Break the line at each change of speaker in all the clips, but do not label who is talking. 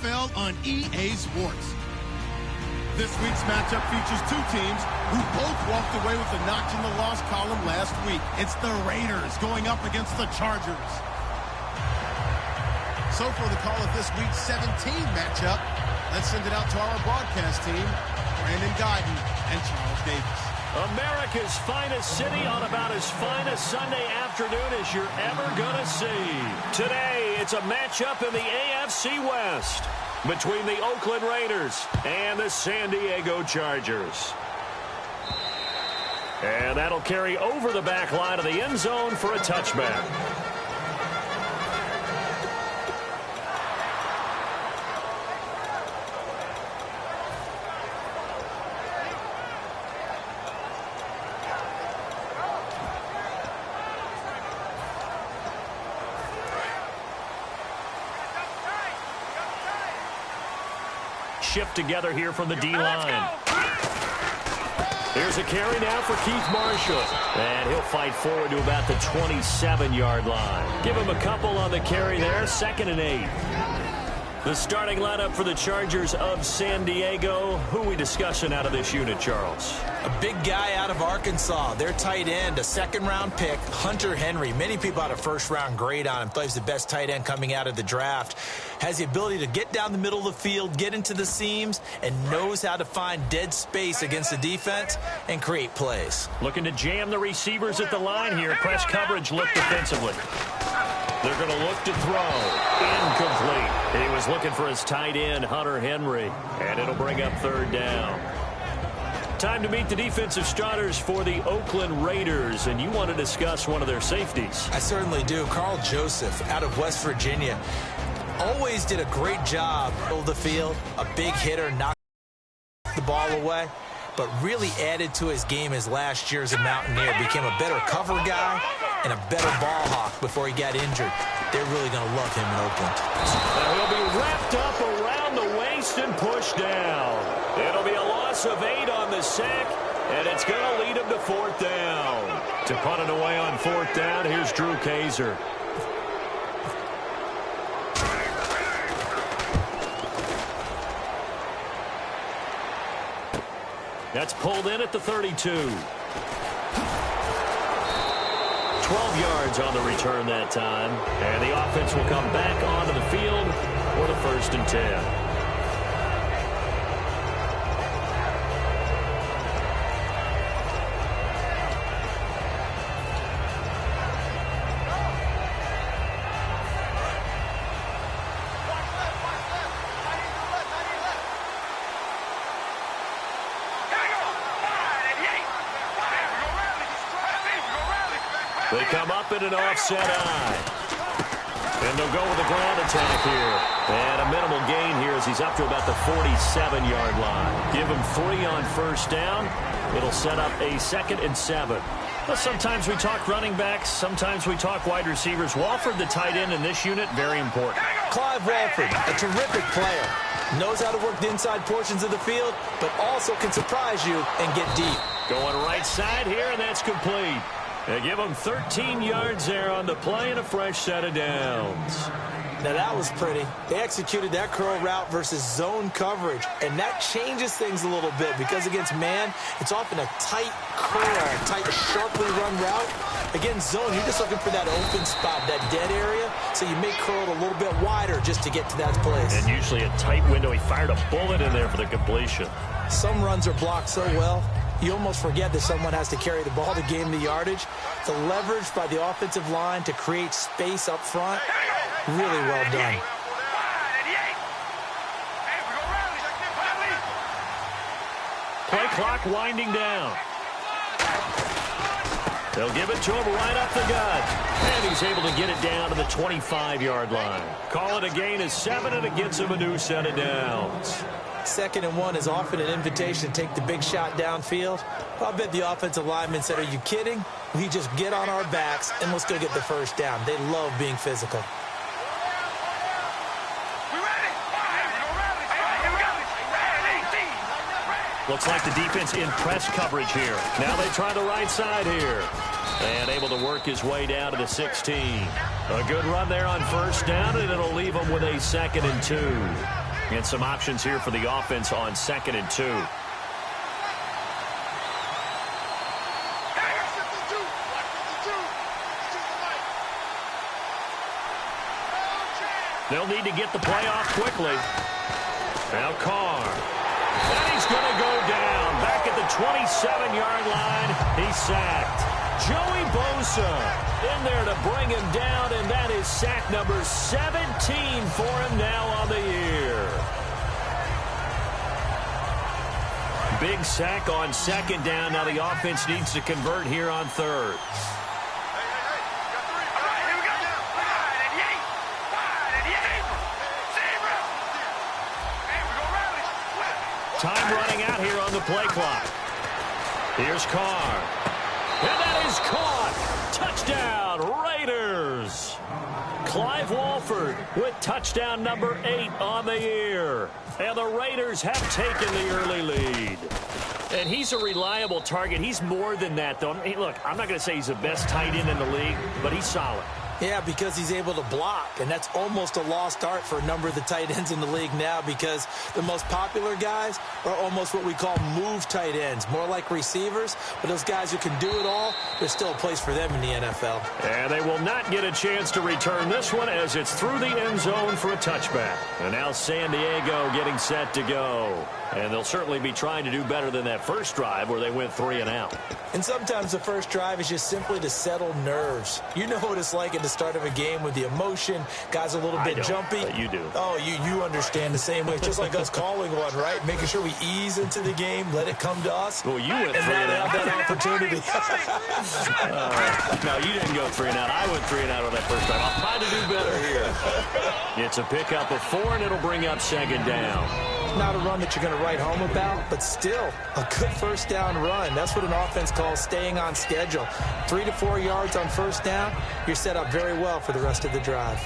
NFL on EA Sports. This week's matchup features two teams who both walked away with a notch in the loss column last week. It's the Raiders going up against the Chargers. So for the call of this week's 17 matchup, let's send it out to our broadcast team, Brandon Guyton and Charles Davis.
America's finest city on about as fine a Sunday afternoon as you're ever going to see. Today, it's a matchup in the AFC West between the Oakland Raiders and the San Diego Chargers. And that'll carry over the back line of the end zone for a touchback. Shift together here from the D-line. Here's a carry now for Keith Marshall. And he'll fight forward to about the 27-yard line. Give him a couple on the carry there. 2nd and 8. The starting lineup for the Chargers of San Diego. Who are we discussing out of this unit, Charles?
A big guy out of Arkansas. Their tight end, a second-round pick, Hunter Henry. Many people had a first-round grade on him. Thought he was the best tight end coming out of the draft. Has the ability to get down the middle of the field, get into the seams, and knows how to find dead space against the defense and create plays.
Looking to jam the receivers at the line here. Press coverage look defensively. They're going to look to throw. Incomplete. He was looking for his tight end, Hunter Henry, and it'll bring up 3rd down. Time to meet the defensive starters for the Oakland Raiders, and you want to discuss one of their safeties.
I certainly do. Carl Joseph out of West Virginia. Always did a great job over the field. A big hitter, knocked the ball away, but really added to his game his last year as a Mountaineer. Became a better cover guy and a better ball hawk before he got injured. They're really going to love him in Oakland.
Now he'll be wrapped up around the waist and pushed down. It'll be a loss of 8 on the sack, and it's going to lead him to 4th down. To punt it away on 4th down, here's Drew Kaiser. That's pulled in at the 32. 12 yards on the return that time. And the offense will come back onto the field for the 1st and 10. They come up in an offset eye. And they'll go with a ground attack here. And a minimal gain here as he's up to about the 47-yard line. Give him 3 on 1st down. It'll set up a 2nd and 7. Well, sometimes we talk running backs. Sometimes we talk wide receivers. Walford, the tight end in this unit, very important.
Clive Walford, a terrific player. Knows how to work the inside portions of the field, but also can surprise you and get deep.
Going right side here, and that's complete. They give him 13 yards there on the play and a fresh set of downs.
Now that was pretty. They executed that curl route versus zone coverage, and that changes things a little bit because against man, it's often a tight curl, tight, sharply run route. Against zone, you're just looking for that open spot, that dead area, so you may curl it a little bit wider just to get to that place.
And usually a tight window. He fired a bullet in there for the completion.
Some runs are blocked so well, you almost forget that someone has to carry the ball to gain the yardage. The leverage by the offensive line to create space up front, really well done.
Play clock winding down. They'll give it to him right up the gut. And he's able to get it down to the 25-yard line. Call it a gain of 7, and it gets him a new set of downs.
2nd and 1 is often an invitation to take the big shot downfield. I bet the offensive lineman said, are you kidding? We just get on our backs and let's go get the 1st down. They love being physical.
Looks like the defense in press coverage here. Now they try the right side here. And able to work his way down to the 16. A good run there on 1st down, and it'll leave him with a 2nd and 2. And some options here for the offense on 2nd and 2. They'll need to get the play off quickly. Now Carr. And he's going to go down. Back at the 27-yard line. He's sacked. Joey Bosa in there to bring him down, and that is sack number 17 for him now on the year. Big sack on 2nd down. Now the offense needs to convert here on 3rd. Time running out here on the play clock. Here's Carr. And that is caught. Touchdown, Raiders. Clive Walford with touchdown number 8 on the year. And the Raiders have taken the early lead. And he's a reliable target. He's more than that, though. Hey, look, I'm not going to say he's the best tight end in the league, but he's solid.
Yeah, because he's able to block, and that's almost a lost art for a number of the tight ends in the league now, because the most popular guys are almost what we call move tight ends, more like receivers, but those guys who can do it all, there's still a place for them in the NFL.
And they will not get a chance to return this one as it's through the end zone for a touchback. And now San Diego getting set to go. And they'll certainly be trying to do better than that first drive where they went 3 and out.
And sometimes the first drive is just simply to settle nerves. You know what it's like at the start of a game with the emotion. Guys a little bit jumpy.
But you do.
Oh, you understand the same way. It's just like us calling one, right? Making sure we ease into the game, let it come to us.
Well, you went 3
and
out.
have that opportunity.
No, you didn't go 3 and out. I went 3 and out on that first drive. I'll try to do better here. It's a pickup of 4, and it'll bring up 2nd down.
Not a run that you're going to write home about, but still a good first down run. That's what an offense calls staying on schedule. 3 to 4 yards on first down, you're set up very well for the rest of the drive.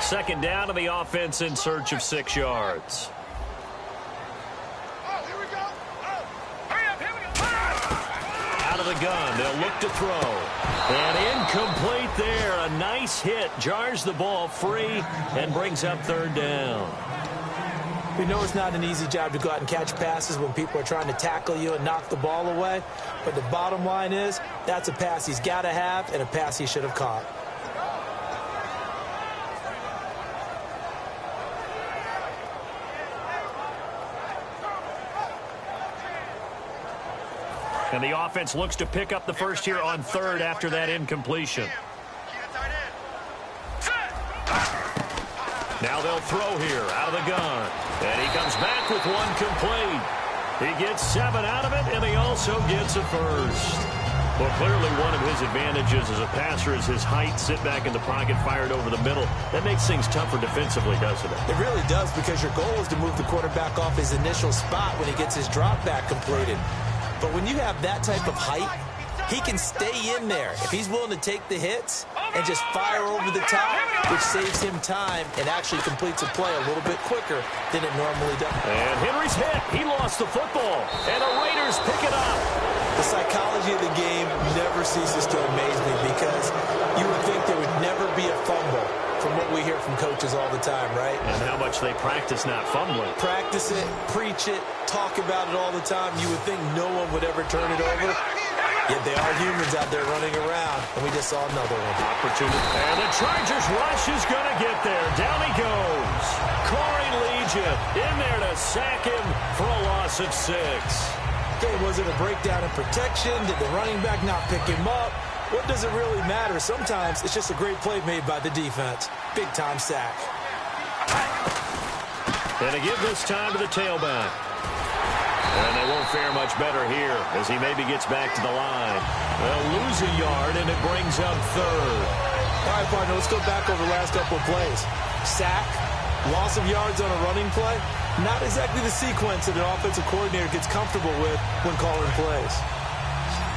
Second down to the offense in search of 6 yards. The gun. They'll look to throw. And incomplete there. A nice hit. Jars the ball free and brings up 3rd down.
We know it's not an easy job to go out and catch passes when people are trying to tackle you and knock the ball away. But the bottom line is that's a pass he's got to have and a pass he should have caught.
And the offense looks to pick up the first here on 3rd after that incompletion. Now they'll throw here out of the gun. And he comes back with 1 complete. He gets 7 out of it, and he also gets a first. Well, clearly one of his advantages as a passer is his height. Sit back in the pocket, fired over the middle. That makes things tougher defensively, doesn't it?
It really does, because your goal is to move the quarterback off his initial spot when he gets his drop back completed. But when you have that type of height, he can stay in there if he's willing to take the hits and just fire over the top, which saves him time and actually completes a play a little bit quicker than it normally does.
And Henry's hit. He lost the football. And the Raiders pick it up.
The psychology of the game never ceases to amaze me, because you would think there would never be a fumble from what we hear from coaches all the time, right?
And how much they practice not fumbling.
Practice it, preach it, talk about it all the time. You would think no one would ever turn it over. Yet they are humans out there running around, and we just saw another one.
Opportunity. And the Chargers rush is going to get there. Down he goes. Corey Legion in there to sack him for a loss of 6.
Okay, was it a breakdown in protection? Did the running back not pick him up? What does it really matter? Sometimes it's just a great play made by the defense. Big-time sack.
And to give this time to the tailback. And they won't fare much better here as he maybe gets back to the line. They'll lose a yard, and it brings up 3rd.
All right, partner, let's go back over the last couple of plays. Sack, loss of yards on a running play. Not exactly the sequence that an offensive coordinator gets comfortable with when calling plays.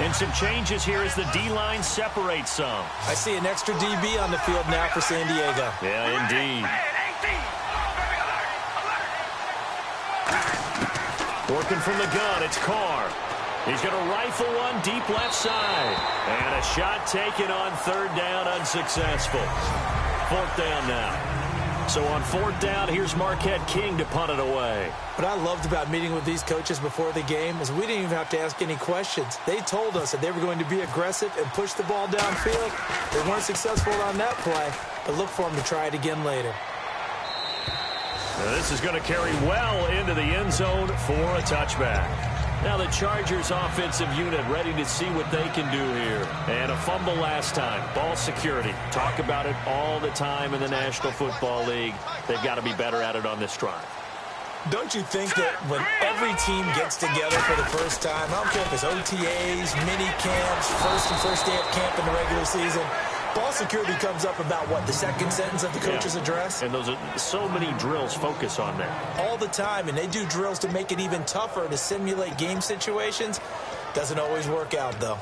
And some changes here as the D-line separates some.
I see an extra DB on the field now for San Diego.
Yeah, indeed. Working from the gun, it's Carr. He's going to rifle one deep left side. And a shot taken on third down, unsuccessful. Fourth down now. So on fourth down, here's Marquette King to punt it away.
What I loved about meeting with these coaches before the game is we didn't even have to ask any questions. They told us that they were going to be aggressive and push the ball downfield. They weren't successful on that play, but look for them to try it again later.
Now this is going to carry well into the end zone for a touchback. Now the Chargers offensive unit ready to see what they can do here. And a fumble last time. Ball security. Talk about it all the time in the National Football League. They've got to be better at it on this drive.
Don't you think that when every team gets together for the first time, I don't care if it's OTAs, mini camps, first day of camp in the regular season, ball security comes up about, what, the second sentence of the coach's address?
And those are so many drills focus on that.
All the time, and they do drills to make it even tougher to simulate game situations. Doesn't always work out, though.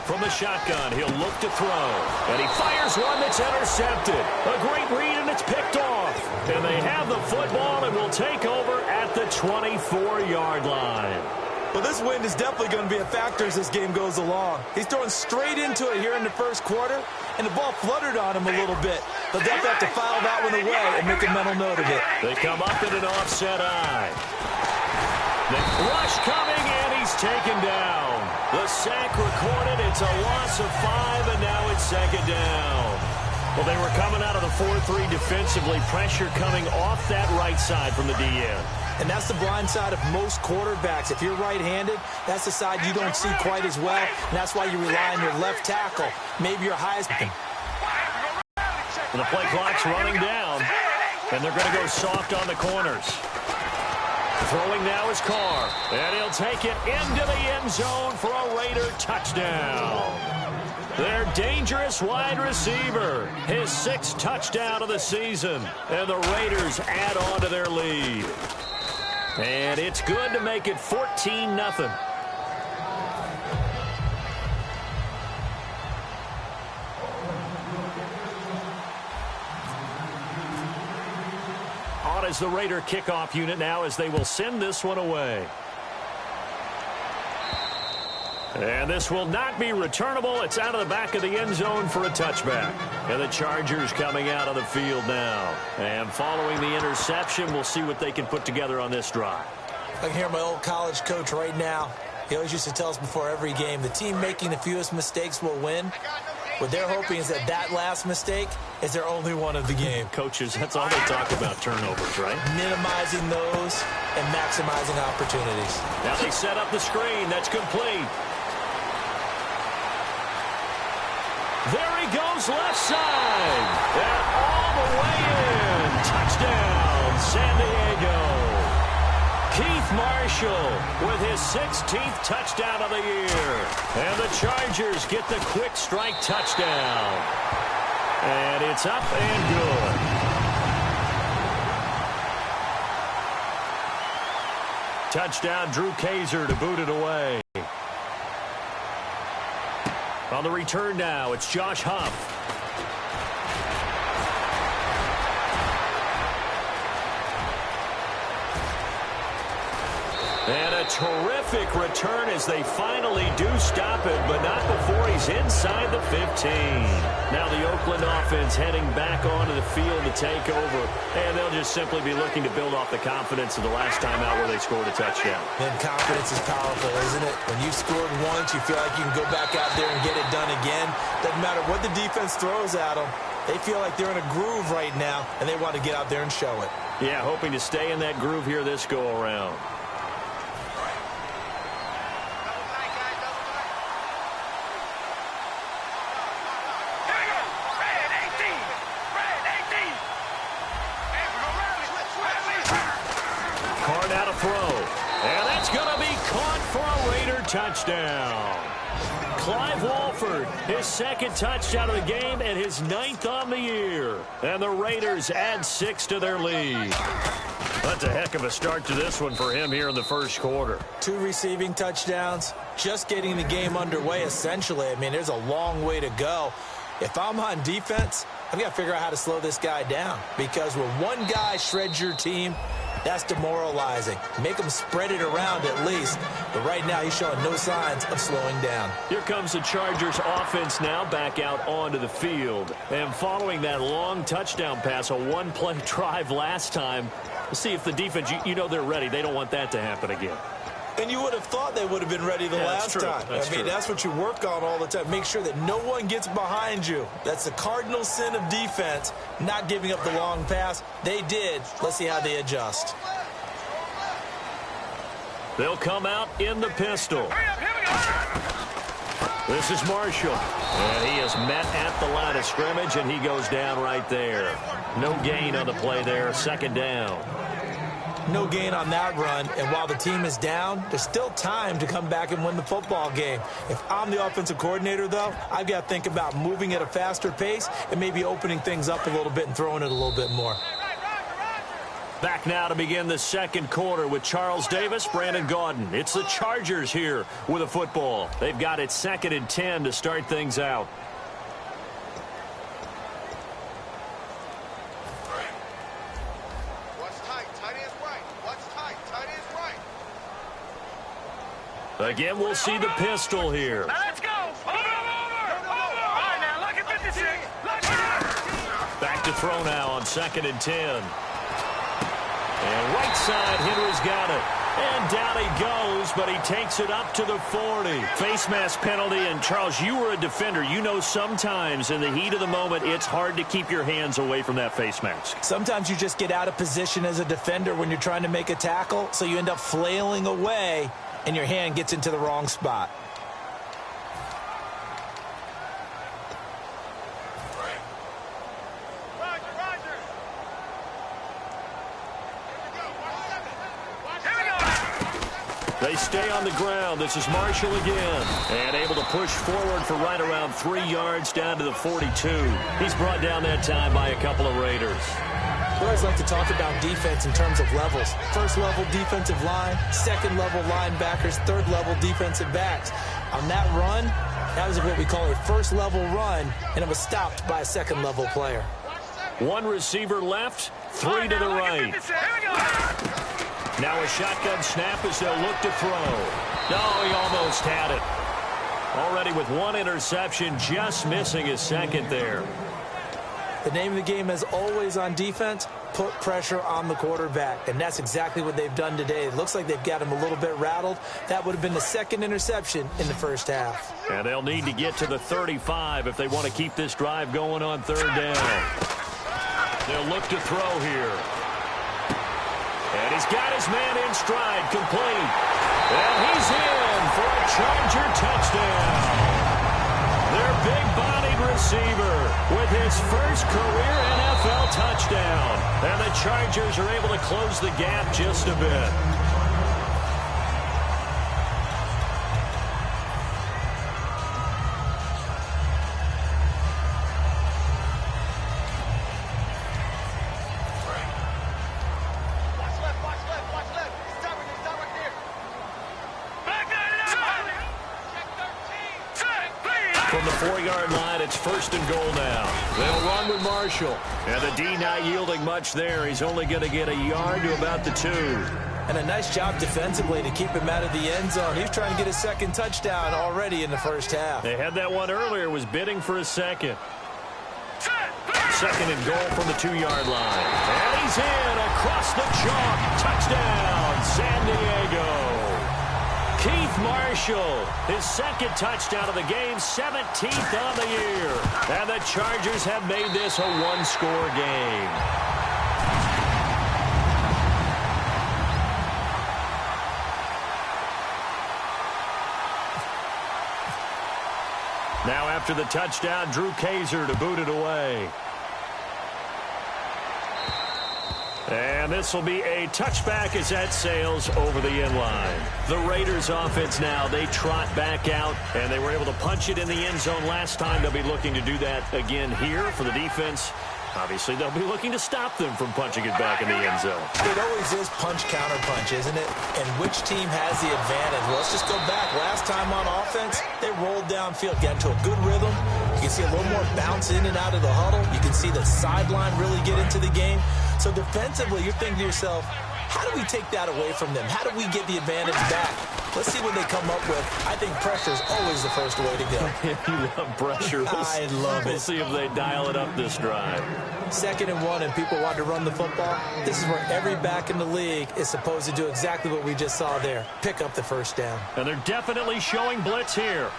From the shotgun, he'll look to throw. And he fires one that's intercepted. A great read, and it's picked off. And they have the football and will take over at the 24-yard line.
Well, this wind is definitely going to be a factor as this game goes along. He's throwing straight into it here in the first quarter, and the ball fluttered on him a little bit. They'll definitely have to file that one away and make a mental note of it.
They come up in an offset eye. The rush coming, and he's taken down. The sack recorded. It's a loss of 5, and now it's second down. Well, they were coming out of the 4-3 defensively. Pressure coming off that right side from the DN.
And that's the blind side of most quarterbacks. If you're right-handed, that's the side you don't see quite as well, and that's why you rely on your left tackle, maybe your highest.
And the play clock's running down, and they're going to go soft on the corners. Throwing now is Carr, and he'll take it into the end zone for a Raider touchdown. Their dangerous wide receiver, his 6th touchdown of the season, and the Raiders add on to their lead. And it's good to make it 14-0. On is the Raider kickoff unit now as they will send this one away. And this will not be returnable. It's out of the back of the end zone for a touchback. And the Chargers coming out on the field now. And following the interception, we'll see what they can put together on this drive.
I can hear my old college coach right now. He always used to tell us before every game, the team making the fewest mistakes will win. What they're hoping is that that last mistake is their only one of the game.
Coaches, that's all they talk about, turnovers, right? Minimizing
those and maximizing opportunities.
Now they set up the screen. That's complete. There he goes, left side. And all the way in. Touchdown, San Diego. Keith Marshall with his 16th touchdown of the year. And the Chargers get the quick strike touchdown. And it's up and good. Touchdown, Drew Kaiser to boot it away. On the return now, it's Josh Huff. And a terrific return as they finally do stop it, but not before he's inside the 15. Now the Oakland offense heading back onto the field to take over, and they'll just simply be looking to build off the confidence of the last time out where they scored a touchdown.
And confidence is powerful, isn't it? When you've scored once, you feel like you can go back out there and get it done again. Doesn't matter what the defense throws at them. They feel like they're in a groove right now, and they want to get out there and show it.
Yeah, hoping to stay in that groove here this go-around. Throw. And that's going to be caught for a Raider touchdown. Clive Walford, his second touchdown of the game and his 9th on the year. And the Raiders add 6 to their lead. That's a heck of a start to this one for him here in the first quarter.
2 receiving touchdowns, just getting the game underway essentially. I mean, there's a long way to go. If I'm on defense, I've got to figure out how to slow this guy down, because when one guy shreds your team, that's demoralizing. Make him spread it around at least. But right now, he's showing no signs of slowing down.
Here comes the Chargers offense now back out onto the field. And following that long touchdown pass, a one-play drive last time, we'll see if the defense, you know they're ready. They don't want that to happen again.
And you would have thought they would have been ready the last time. I mean, that's what you work on all the time. Make sure that no one gets behind you. That's the cardinal sin of defense, not giving up the long pass. They did. Let's see how they adjust.
They'll come out in the pistol. This is Marshall. And he is met at the line of scrimmage, and he goes down right there. No gain on the play there. Second down.
No gain on that run, and while the team is down, there's still time to come back and win the football game. If I'm the offensive coordinator, though, I've got to think about moving at a faster pace and maybe opening things up a little bit and throwing it a little bit more.
Back now to begin the second quarter with Charles Davis, Brandon Gaudin. It's the Chargers here with a football. They've got it 2nd and 10 to start things out. Again, we'll see the pistol here.
Let's go. Over. All right, now, look at 56.
Back to throw now on 2nd and 10. And right side, Henry's got it. And down he goes, but he takes it up to the 40. Face mask penalty, and Charles, you were a defender. You know sometimes in the heat of the moment, it's hard to keep your hands away from that face mask.
Sometimes you just get out of position as a defender when you're trying to make a tackle, so you end up flailing away, and your hand gets into the wrong spot.
They stay on the ground. This is Marshall again. And able to push forward for right around 3 yards down to the 42. He's brought down that time by a couple of Raiders.
We always like to talk about defense in terms of levels. First level defensive line, second level linebackers, third level defensive backs. On that run, that was what we call a first level run, and it was stopped by a second level player.
1 receiver left, 3 to the right. Now a shotgun snap as they'll look to throw. No, he almost had it. Already with 1 interception, just missing his second there.
The name of the game is always on defense, put pressure on the quarterback. And that's exactly what they've done today. It looks like they've got him a little bit rattled. That would have been the 2nd interception in the first half.
And they'll need to get to the 35 if they want to keep this drive going on 3rd down. They'll look to throw here. And he's got his man in stride, complete. And he's in for a Charger touchdown. Their big-bodied receiver with his first career NFL touchdown. And the Chargers are able to close the gap just a bit. From the 4-yard line, it's 1st and goal now. They'll run with Marshall. And the D not yielding much there. He's only going to get a yard to about the 2.
And a nice job defensively to keep him out of the end zone. He's trying to get his 2nd touchdown already in the first half.
They had that one earlier, was bidding for a second. 2nd and goal from the 2-yard line. And he's in across the chalk. Touchdown, San Diego. Keith Marshall, his 2nd touchdown of the game, 17th on the year. And the Chargers have made this a 1-score game. Now after the touchdown, Drew Kaiser to boot it away. And this will be a touchback as that sails over the end line. The Raiders offense now, they trot back out, and they were able to punch it in the end zone last time. They'll be looking to do that again here for the defense. Obviously, they'll be looking to stop them from punching it back in the end zone.
It always is punch-counter-punch, isn't it? And which team has the advantage? Well, let's just go back. Last time on offense, they rolled downfield, got into a good rhythm. You can see a little more bounce in and out of the huddle. You can see the sideline really get into the game. So defensively, you're thinking to yourself, how do we take that away from them? How do we get the advantage back? Let's see what they come up with. I think pressure is always the first way to go.
You love pressure.
I love it.
We'll see if they dial it up this drive.
2nd and 1, and people want to run the football. This is where every back in the league is supposed to do exactly what we just saw there. Pick up the first down.
And they're definitely showing blitz here.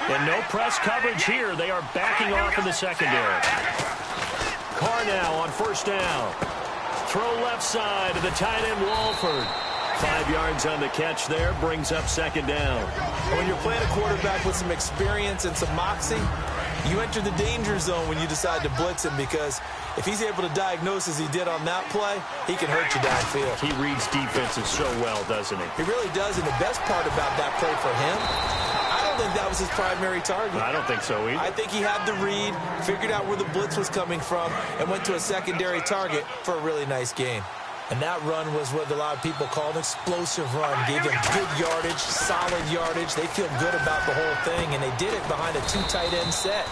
And no press coverage here. They are backing off in the secondary. Carr now on 1st down. Throw left side to the tight end, Walford. 5 yards on the catch there, brings up 2nd down.
When you're playing a quarterback with some experience and some moxie, you enter the danger zone when you decide to blitz him, because if he's able to diagnose as he did on that play, he can hurt you downfield.
He reads defenses so well, doesn't he?
He really does, and the best part about that play for him, I don't think that was his primary target.
I don't think so either.
I think he had the read, figured out where the blitz was coming from, and went to a secondary target for a really nice gain. And that run was what a lot of people call an explosive run. Gave him good yardage, solid yardage. They feel good about the whole thing, and they did it behind a 2 tight end set.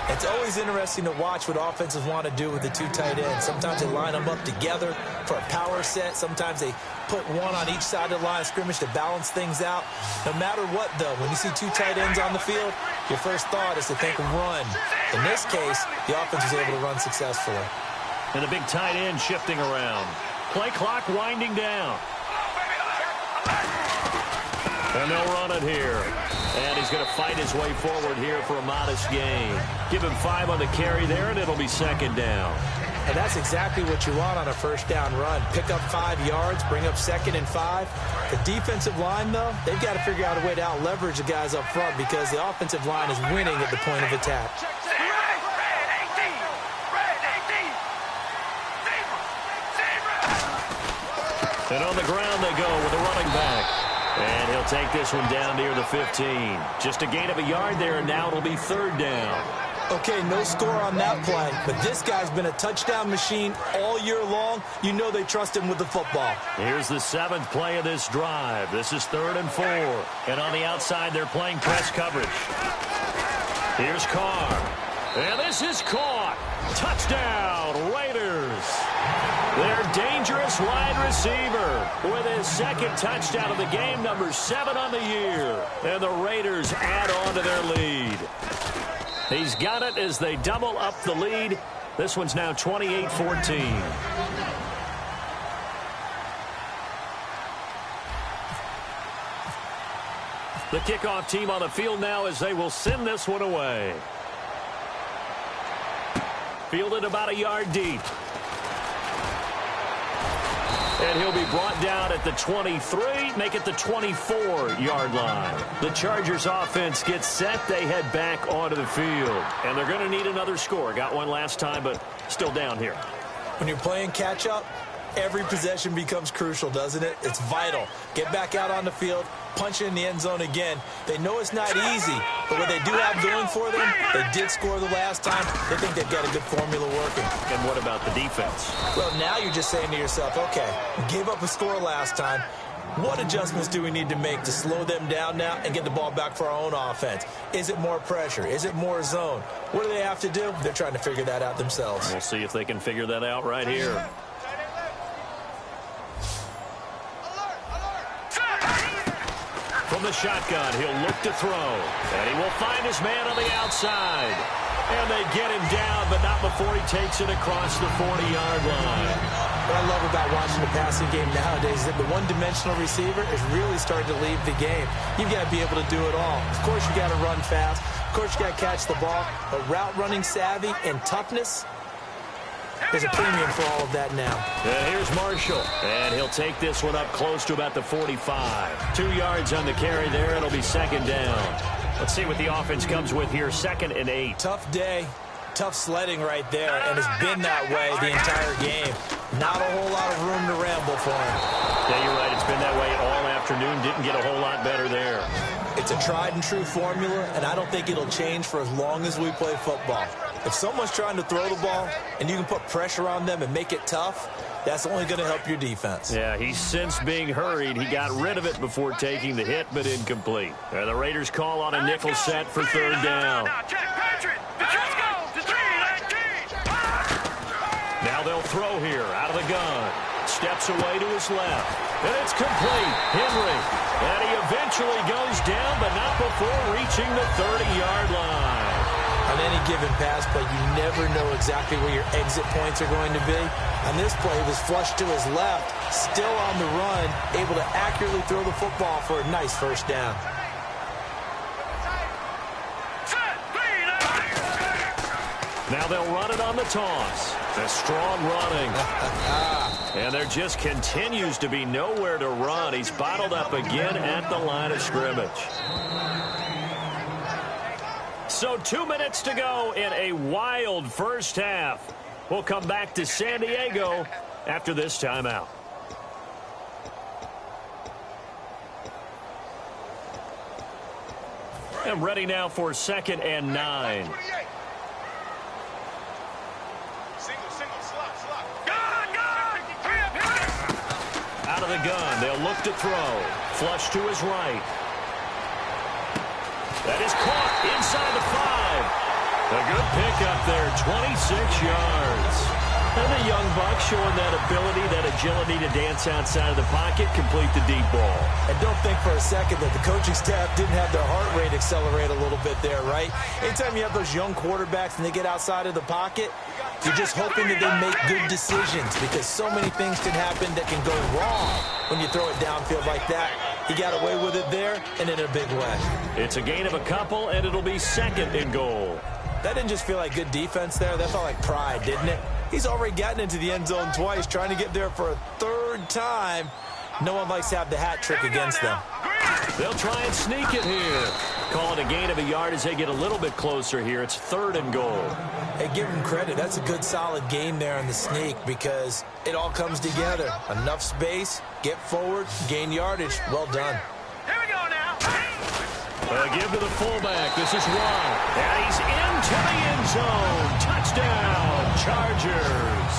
It's always interesting to watch what offenses want to do with the 2 tight ends. Sometimes they line them up together for a power set. Sometimes they put one on each side of the line of scrimmage to balance things out. No matter what, though, when you see 2 tight ends on the field, your first thought is to think run. In this case, the offense was able to run successfully.
And the big tight end shifting around. Play clock winding down. And they'll run it here. And he's going to fight his way forward here for a modest gain. Give him 5 on the carry there, and it'll be 2nd down.
And that's exactly what you want on a 1st down run. Pick up 5 yards, bring up 2nd and 5. The defensive line, though, they've got to figure out a way to out-leverage the guys up front, because the offensive line is winning at the point of attack.
And on the ground they go with a running back. And he'll take this one down near the 15. Just a gain of a yard there, and now it'll be 3rd down.
Okay, no score on that play, but this guy's been a touchdown machine all year long. You know they trust him with the football.
Here's the 7th play of this drive. This is 3rd and 4. And on the outside, they're playing press coverage. Here's Carr. And this is caught. Touchdown, Raiders. Their dangerous wide receiver with his 2nd touchdown of the game, number 7 on the year. And the Raiders add on to their lead. He's got it as they double up the lead. This one's now 28-14. The kickoff team on the field now as they will send this one away. Fielded about a yard deep. And he'll be brought down at the 23, make it the 24-yard line. The Chargers offense gets set. They head back onto the field. And they're going to need another score. Got one last time, but still down here.
When you're playing catch-up, every possession becomes crucial, doesn't it? It's vital. Get back out on the field, punch it in the end zone again. They know it's not easy, but what they do have going for them, they did score the last time. They think they've got a good formula working.
And what about the defense?
Well, now you're just saying to yourself, okay, we gave up a score last time. What adjustments do we need to make to slow them down now and get the ball back for our own offense? Is it more pressure? Is it more zone? What do they have to do? They're trying to figure that out themselves.
We'll see if they can figure that out right here. From the shotgun, he'll look to throw. And he will find his man on the outside. And they get him down, but not before he takes it across the 40-yard line.
What I love about watching the passing game nowadays is that the one-dimensional receiver is really starting to leave the game. You've got to be able to do it all. Of course, you got to run fast. Of course, you got to catch the ball. But route running savvy and toughness, there's a premium for all of that now.
And here's Marshall. And he'll take this one up close to about the 45. 2 yards on the carry there. It'll be 2nd down. Let's see what the offense comes with here. 2nd and 8.
Tough day. Tough sledding right there, and has been that way the entire game. Not a whole lot of room to ramble for him.
Yeah, you're right. It's been that way all afternoon. Didn't get a whole lot better there.
It's a tried-and-true formula, and I don't think it'll change for as long as we play football. If someone's trying to throw the ball and you can put pressure on them and make it tough, that's only going to help your defense.
Yeah, he's since being hurried. He got rid of it before taking the hit, but incomplete. The Raiders call on a nickel set for third down. Now they'll throw here out of the gun. Steps away to his left. And it's complete. Henry. And he eventually goes down, but not before reaching the 30-yard line.
On any given pass play, you never know exactly where your exit points are going to be. On this play, it was flushed to his left, still on the run, able to accurately throw the football for a nice first down.
Now they'll run it on the toss. A strong running. And there just continues to be nowhere to run. He's bottled up again at the line of scrimmage. So 2 minutes to go in a wild first half. We'll come back to San Diego after this timeout. And ready now for 2nd and 9. Out of the gun, they'll look to throw. Flush to his right. That is caught inside the 5. A good pickup there, 26 yards. And the young buck showing that ability, that agility to dance outside of the pocket, complete the deep ball.
And don't think for a second that the coaching staff didn't have their heart rate accelerate a little bit there, right? Anytime you have those young quarterbacks and they get outside of the pocket, you're just hoping that they make good decisions because so many things can happen that can go wrong when you throw it downfield like that. He got away with it there and in a big way.
It's a gain of a couple, and it'll be 2nd and goal.
That didn't just feel like good defense there. That felt like pride, didn't it? He's already gotten into the end zone twice, trying to get there for a 3rd time. No one likes to have the hat trick against them.
They'll try and sneak it here. Call it a gain of a yard as they get a little bit closer here. It's 3rd and goal.
Hey, give him credit. That's a good, solid game there on the sneak because it all comes together. Enough space, get forward, gain yardage. Well done.
Here we go now.
Give to the fullback. This is Watt. And he's into the end zone. Touchdown, Chargers.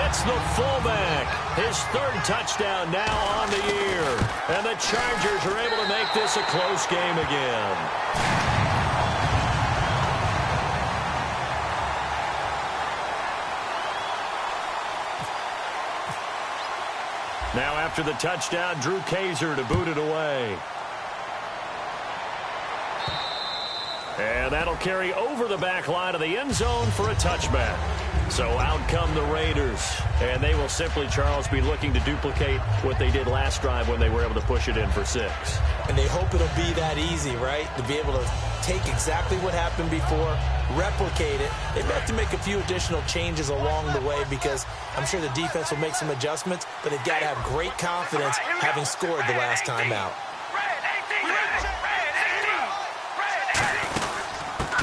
It's the fullback. His 3rd touchdown now on the year. And the Chargers are able to make this a close game again. Now after the touchdown, Drew Kaiser to boot it away. And that'll carry over the back line of the end zone for a touchback. So out come the Raiders. And they will simply, Charles, be looking to duplicate what they did last drive when they were able to push it in for 6.
And they hope it'll be that easy, right? To be able to take exactly what happened before, replicate it. They may have to make a few additional changes along the way because I'm sure the defense will make some adjustments, but they've got to have great confidence having scored the last time out.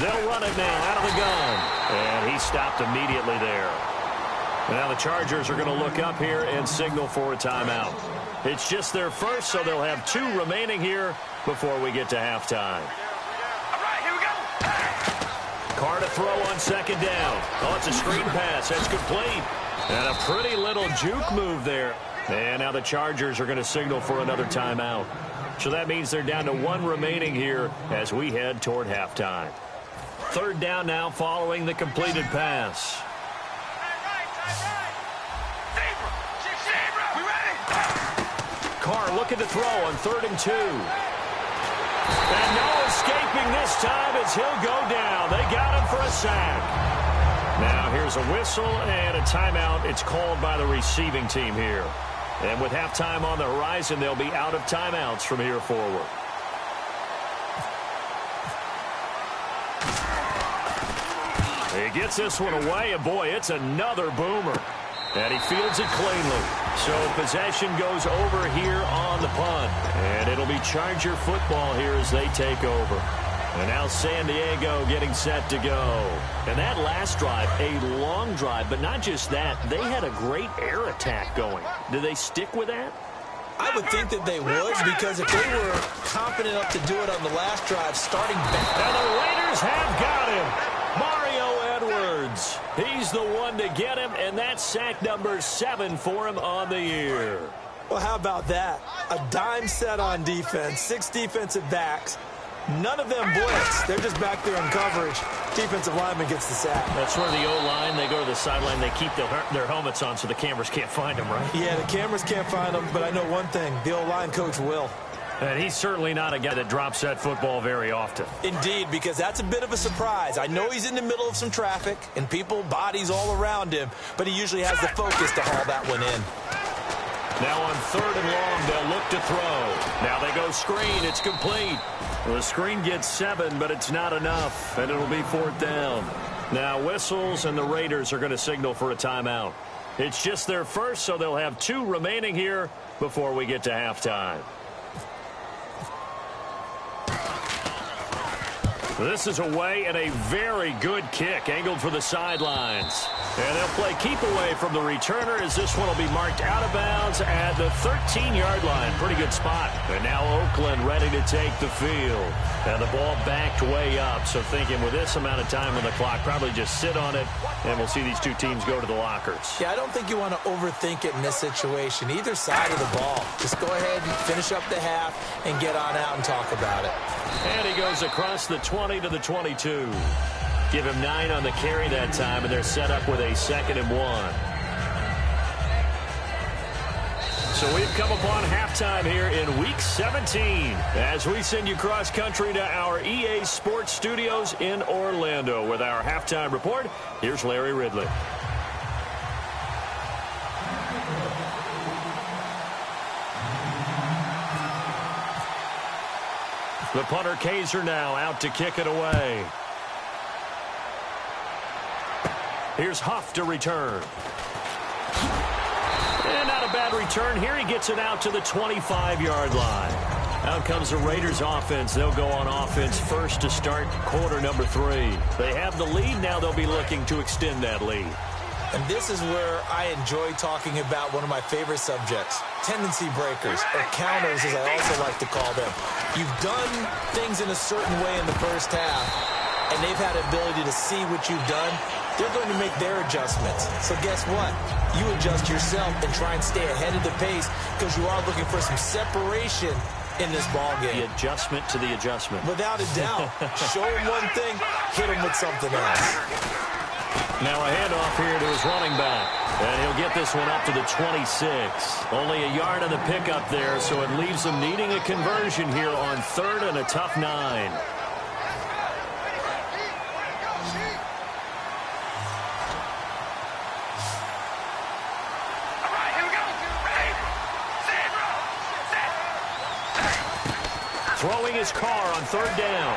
They'll run it now out of the gun. And he stopped immediately there. Now the Chargers are going to look up here and signal for a timeout. It's just their first, so they'll have 2 remaining here before we get to halftime.
All right, here we go.
Carr to throw on 2nd down. Oh, it's a screen pass. That's complete. And a pretty little juke move there. And now the Chargers are going to signal for another timeout. So that means they're down to 1 remaining here as we head toward halftime. 3rd down now following the completed pass. Carr looking to throw on 3rd and 2. And no escaping this time as he'll go down. They got him for a sack. Now here's a whistle and a timeout. It's called by the receiving team here. And with halftime on the horizon, they'll be out of timeouts from here forward. He gets this one away, and boy, it's another boomer. And he fields it cleanly. So possession goes over here on the punt. And it'll be Charger football here as they take over. And now San Diego getting set to go. And that last drive, a long drive, but not just that. They had a great air attack going. Do they stick with that?
I would think that they would, because if they were confident enough to do it on the last drive, starting back.
And the Raiders have got him. Mario Edwards. He's the one to get him, and that's sack number 7 for him on the year.
Well, how about that? A dime set on defense, 6 defensive backs. None of them blitz. They're just back there in coverage. Defensive lineman gets the sack.
That's where the O-line, they go to the sideline, they keep their helmets on so the cameras can't find them, right?
Yeah, the cameras can't find them, but I know one thing. The O-line coach will.
And he's certainly not a guy that drops that football very often.
Indeed, because that's a bit of a surprise. I know he's in the middle of some traffic and people, bodies all around him, but he usually has the focus to haul that one in.
Now on 3rd and long, they'll look to throw. Now they go screen. It's complete. Well, the screen gets 7, but it's not enough, and it'll be 4th down. Now whistles, and the Raiders are going to signal for a timeout. It's just their first, so they'll have 2 remaining here before we get to halftime. This is away and a very good kick angled for the sidelines. And they'll play keep away from the returner as this one will be marked out of bounds at the 13-yard line. Pretty good spot. And now Oakland ready to take the field. And the ball backed way up. So thinking with this amount of time on the clock, probably just sit on it, and we'll see these 2 teams go to the lockers.
Yeah, I don't think you want to overthink it in this situation. Either side of the ball. Just go ahead and finish up the half and get on out and talk about it.
And he goes across the 20 to the 22. Give him 9 on the carry that time, and they're set up with a 2nd and 1. So we've come upon halftime here in Week 17 as we send you cross-country to our EA Sports Studios in Orlando with our halftime report. Here's Larry Ridley. The punter Kaiser now out to kick it away. Here's Huff to return. And not a bad return here. He gets it out to the 25-yard line. Out comes the Raiders offense. They'll go on offense first to start quarter number 3. They have the lead. Now they'll be looking to extend that lead.
And this is where I enjoy talking about one of my favorite subjects, tendency breakers, or counters as I also like to call them. You've done things in a certain way in the first half, and they've had the ability to see what you've done. They're going to make their adjustments. So guess what? You adjust yourself and try and stay ahead of the pace because you are looking for some separation in this ball game.
The adjustment to the adjustment.
Without a doubt. Show him one thing, hit him with something else.
Now a handoff here to his running back. And he'll get this one up to the 26. Only a yard on the pickup there, so it leaves them needing a conversion here on 3rd and a tough 9. Throwing his car on 3rd down.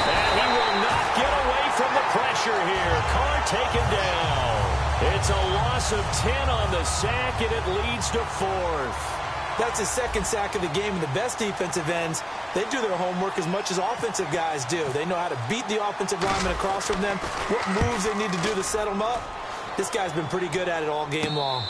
And he will not get away from the pressure here. Carr taken down. It's a loss of 10 on the sack, and it leads to 4th.
That's his 2nd sack of the game, and the best defensive ends, they do their homework as much as offensive guys do. They know how to beat the offensive lineman across from them, what moves they need to do to set them up. This guy's been pretty good at it all game long.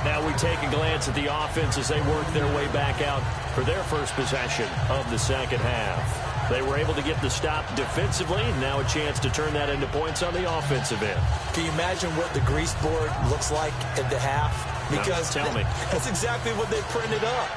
Now we take a glance at the offense as they work their way back out for their first possession of the second half. They were able to get the stop defensively. Now a chance to turn that into points on the offensive end.
Can you imagine what the grease board looks like at the half? Because
no, tell me.
That's exactly what they printed up.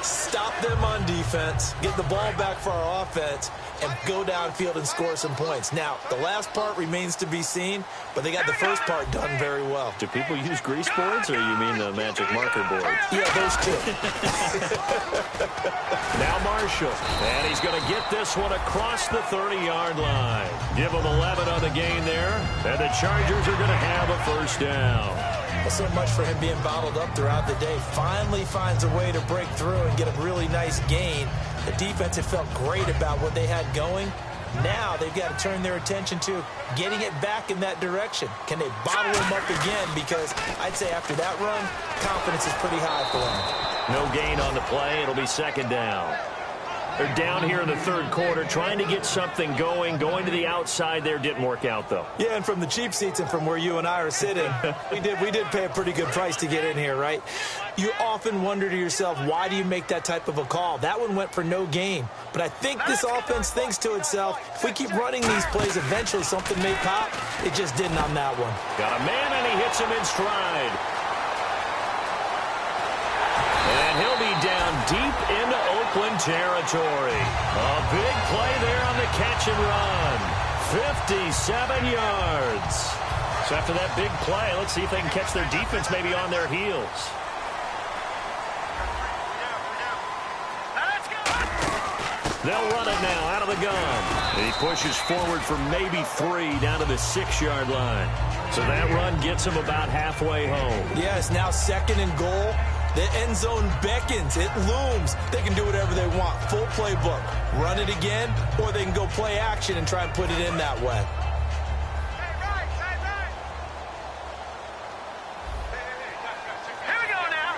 Stop them on defense, get the ball back for our offense, and go downfield and score some points. Now, the last part remains to be seen, but they got the first part done very well.
Do people use grease boards, or you mean the magic marker board?
Yeah, those two.
Now Marshall, and he's going to get this one across the 30-yard line. Give him 11 on the gain there, and the Chargers are going to have a first down.
Well, so much for him being bottled up throughout the day. Finally finds a way to break through and get a really nice gain. The defense had felt great about what they had going. Now they've got to turn their attention to getting it back in that direction. Can they bottle him up again? Because I'd say after that run, confidence is pretty high for them.
No gain on the play. It'll be second down. They're down here in the third quarter, trying to get something going to the outside there. Didn't work out, though.
Yeah, and from the cheap seats and from where you and I are sitting, we did pay a pretty good price to get in here, right? You often wonder to yourself, why do you make that type of a call? That one went for no gain. But I think this offense thinks to itself, if we keep running these plays, eventually something may pop. It just didn't on that one.
Got a man, and he hits him in stride. And he'll be down deep into Oakland territory. A big play there on the catch and run. 57 yards. So after that big play, let's see if they can catch their defense maybe on their heels. They'll run it now out of the gun. And he pushes forward for maybe 3 down to the 6-yard line. So that run gets him about halfway home.
Yeah, it's now 2nd and goal. The end zone beckons. It looms. They can do whatever they want. Full playbook. Run it again, or they can go play action and try and put it in that way.
Here we go now.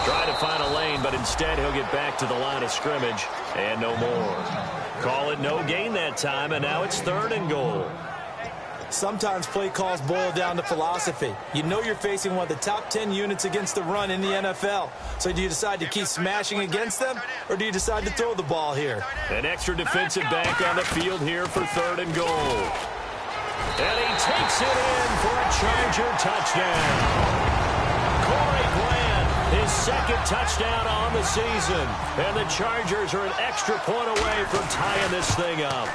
Try to find a lane, but instead he'll get back to the line of scrimmage and no more. Call it no gain that time, and now it's 3rd and goal.
Sometimes play calls boil down to philosophy. You know you're facing one of the top 10 units against the run in the NFL. So do you decide to keep smashing against them, or do you decide to throw the ball here?
An extra defensive back on the field here for 3rd and goal. And he takes it in for a Charger touchdown. Corey Grant, his 2nd touchdown on the season. And the Chargers are an extra point away from tying this thing up.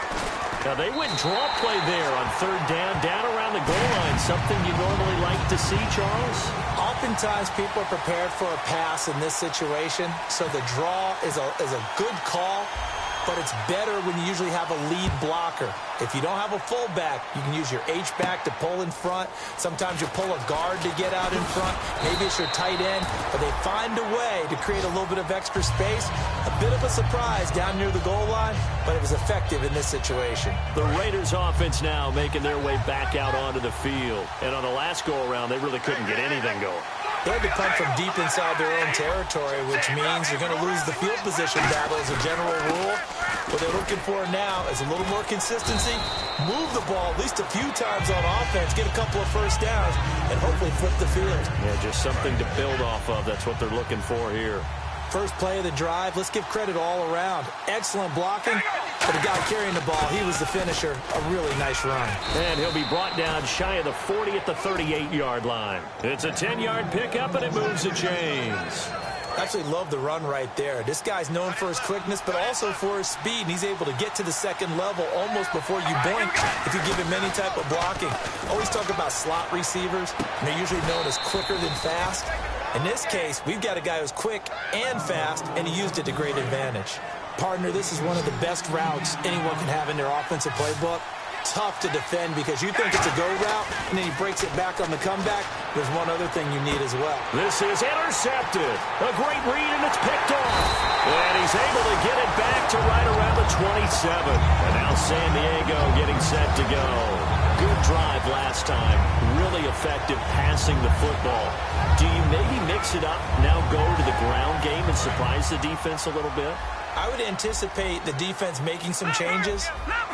Now, they went draw play there on 3rd down around the goal line, something you normally like to see, Charles?
Oftentimes, people are prepared for a pass in this situation, so the draw is a good call, but it's better when you usually have a lead blocker. If you don't have a fullback, you can use your H-back to pull in front. Sometimes you pull a guard to get out in front. Maybe it's your tight end, but they find a way to create a little bit of extra space. A bit of a surprise down near the goal line, but it was effective in this situation.
The Raiders offense now making their way back out onto the field. And on the last go-around, they really couldn't get anything going.
They had to punt from deep inside their own territory, which means you're going to lose the field position battle as a general rule. What they're looking for now is a little more consistency, move the ball at least a few times on offense, get a couple of first downs, and hopefully flip the field.
Yeah, just something to build off of. That's what they're looking for here.
First play of the drive, let's give credit all around. Excellent blocking, but the guy carrying the ball, he was the finisher. A really nice run.
And he'll be brought down shy of the 40 at the 38-yard line. It's a 10-yard pickup, and it moves the chains.
Absolutely love the run right there. This guy's known for his quickness, but also for his speed, and he's able to get to the 2nd level almost before you blink if you give him any type of blocking. Always talk about slot receivers, and they're usually known as quicker than fast. In this case, we've got a guy who's quick and fast, and he used it to great advantage. Partner, this is one of the best routes anyone can have in their offensive playbook. Tough to defend because you think it's a go route, and then he breaks it back on the comeback. There's one other thing you need as well.
This is intercepted. A great read, and it's picked off. And he's able to get it back to right around the 27. And now San Diego getting set to go. Good drive last time. Really effective passing the football. Do you maybe mix it up, now go to the ground game and surprise the defense a little bit?
I would anticipate the defense making some changes,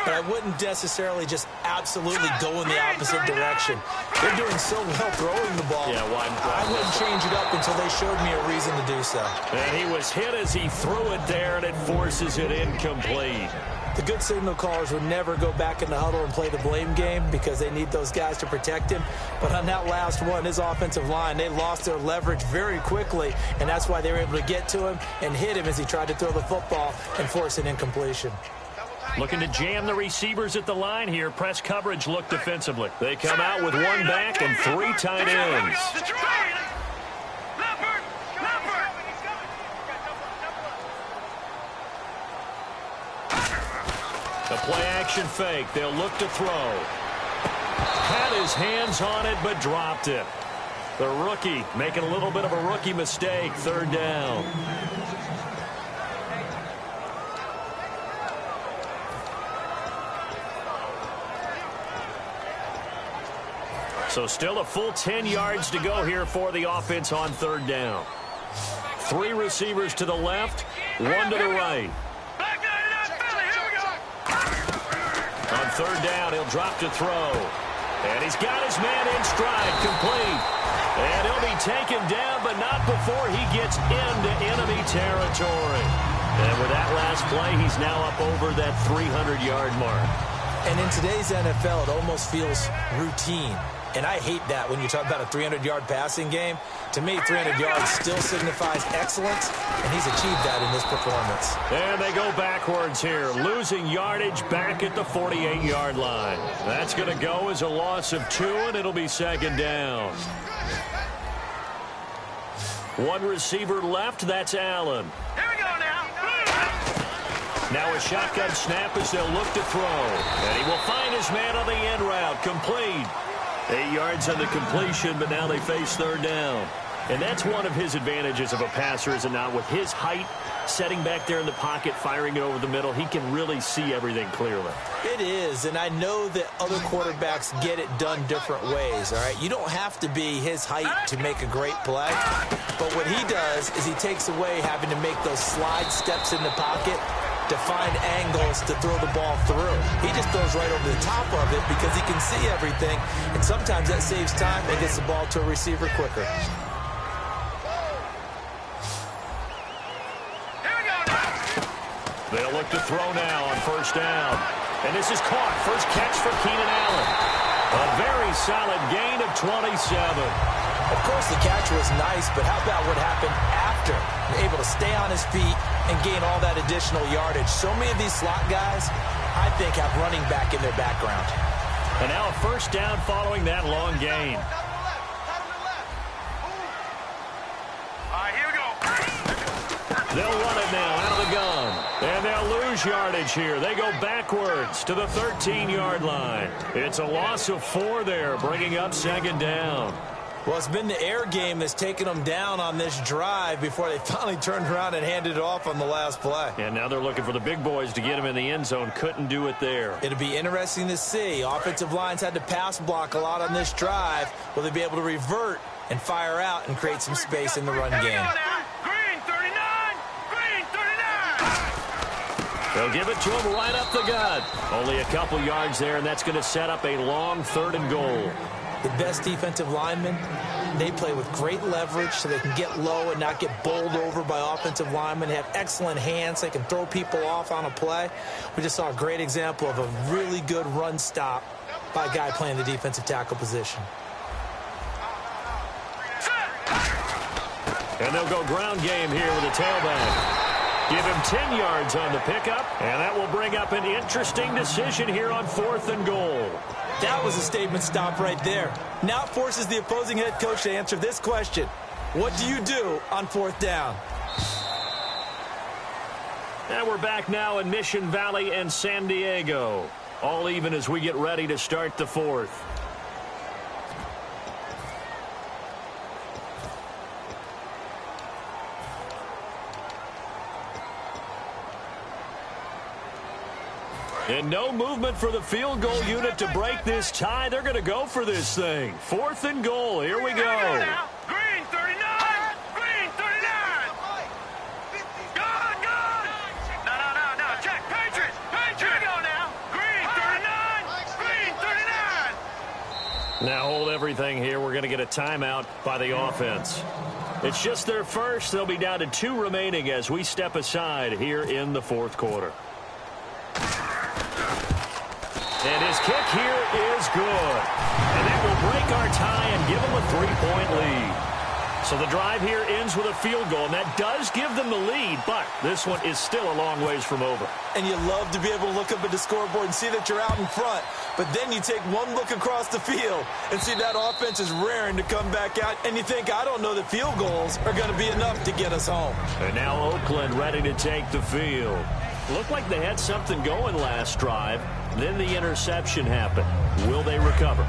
but I wouldn't necessarily just absolutely go in the opposite direction. They're doing so well throwing the ball.
Yeah,
I wouldn't change it up until they showed me a reason to do so.
And he was hit as he threw it there, and it forces it incomplete.
The good signal callers would never go back in the huddle and play the blame game because they need those guys to protect him. But on that last one, his offensive line, they lost their leverage very quickly, and that's why they were able to get to him and hit him as he tried to throw the football and force an incompletion.
Looking to jam the receivers at the line here. Press coverage look defensively. They come out with 1 back and 3 tight ends. A play-action fake. They'll look to throw. Had his hands on it, but dropped it. The rookie making a little bit of a rookie mistake. 3rd down. So still a full 10 yards to go here for the offense on 3rd down. 3 receivers to the left, 1 to the right. On 3rd down, he'll drop to throw. And he's got his man in stride, complete. And he'll be taken down, but not before he gets into enemy territory. And with that last play, he's now up over that 300-yard mark.
And in today's NFL, it almost feels routine. And I hate that when you talk about a 300-yard passing game. To me, 300 yards still signifies excellence, and he's achieved that in this performance.
And they go backwards here, losing yardage back at the 48-yard line. That's going to go as a loss of 2, and it'll be 2nd down. 1 receiver left, that's Allen.
Here we go now.
Now a shotgun snap as they'll look to throw. And he will find his man on the end route, complete. 8 yards on the completion, but now they face 3rd down. And that's one of his advantages of a passer, is it not? With his height, setting back there in the pocket, firing it over the middle, he can really see everything clearly.
It is, and I know that other quarterbacks get it done different ways, all right? You don't have to be his height to make a great play, but what he does is he takes away having to make those slide steps in the pocket to find angles to throw the ball through. He just throws right over the top of it because he can see everything, and sometimes that saves time and gets the ball to a receiver quicker.
They'll look to throw now on 1st down. And this is caught. First catch for Keenan Allen. A very solid gain of 27.
Of course, the catch was nice, but how about what happened after? Able to stay on his feet and gain all that additional yardage. So many of these slot guys, I think, have running back in their background.
And now a 1st down following that long gain.
All right, here we go.
They'll run it now out of the gun. And they'll lose yardage here. They go backwards to the 13-yard line. It's a loss of 4 there, bringing up 2nd down.
Well, it's been the air game that's taken them down on this drive before they finally turned around and handed it off on the last play.
And now they're looking for the big boys to get him in the end zone. Couldn't do it there.
It'll be interesting to see. Offensive lines had to pass block a lot on this drive. Will they be able to revert and fire out and create some space in the run game?
Green 39. Green 39.
They'll give it to him right up the gut. Only a couple yards there, and that's going to set up a long 3rd and goal.
The best defensive linemen, they play with great leverage so they can get low and not get bowled over by offensive linemen. They have excellent hands. They can throw people off on a play. We just saw a great example of a really good run stop by a guy playing the defensive tackle position.
And they'll go ground game here with a tailback. Give him 10 yards on the pickup, and that will bring up an interesting decision here on 4th and goal.
That was a statement stop right there. Now it forces the opposing head coach to answer this question. What do you do on 4th down?
And we're back now in Mission Valley and San Diego. All even as we get ready to start the 4th. And no movement for the field goal unit to break this tie. They're going to go for this thing. 4th and goal. Here we go.
Green 39. Green 39. Good, good. No. Check. Patriots. Here we go now. Green 39. Green 39.
Now hold everything here. We're going to get a timeout by the offense. It's just their first. They'll be down to 2 remaining as we step aside here in the 4th quarter. And his kick here is good. And that will break our tie and give them a 3-point lead. So the drive here ends with a field goal, and that does give them the lead, but this one is still a long ways from over.
And you love to be able to look up at the scoreboard and see that you're out in front, but then you take one look across the field and see that offense is raring to come back out, and you think, I don't know that field goals are going to be enough to get us home.
And now Oakland ready to take the field. Looked like they had something going last drive. Then the interception happened. Will they recover?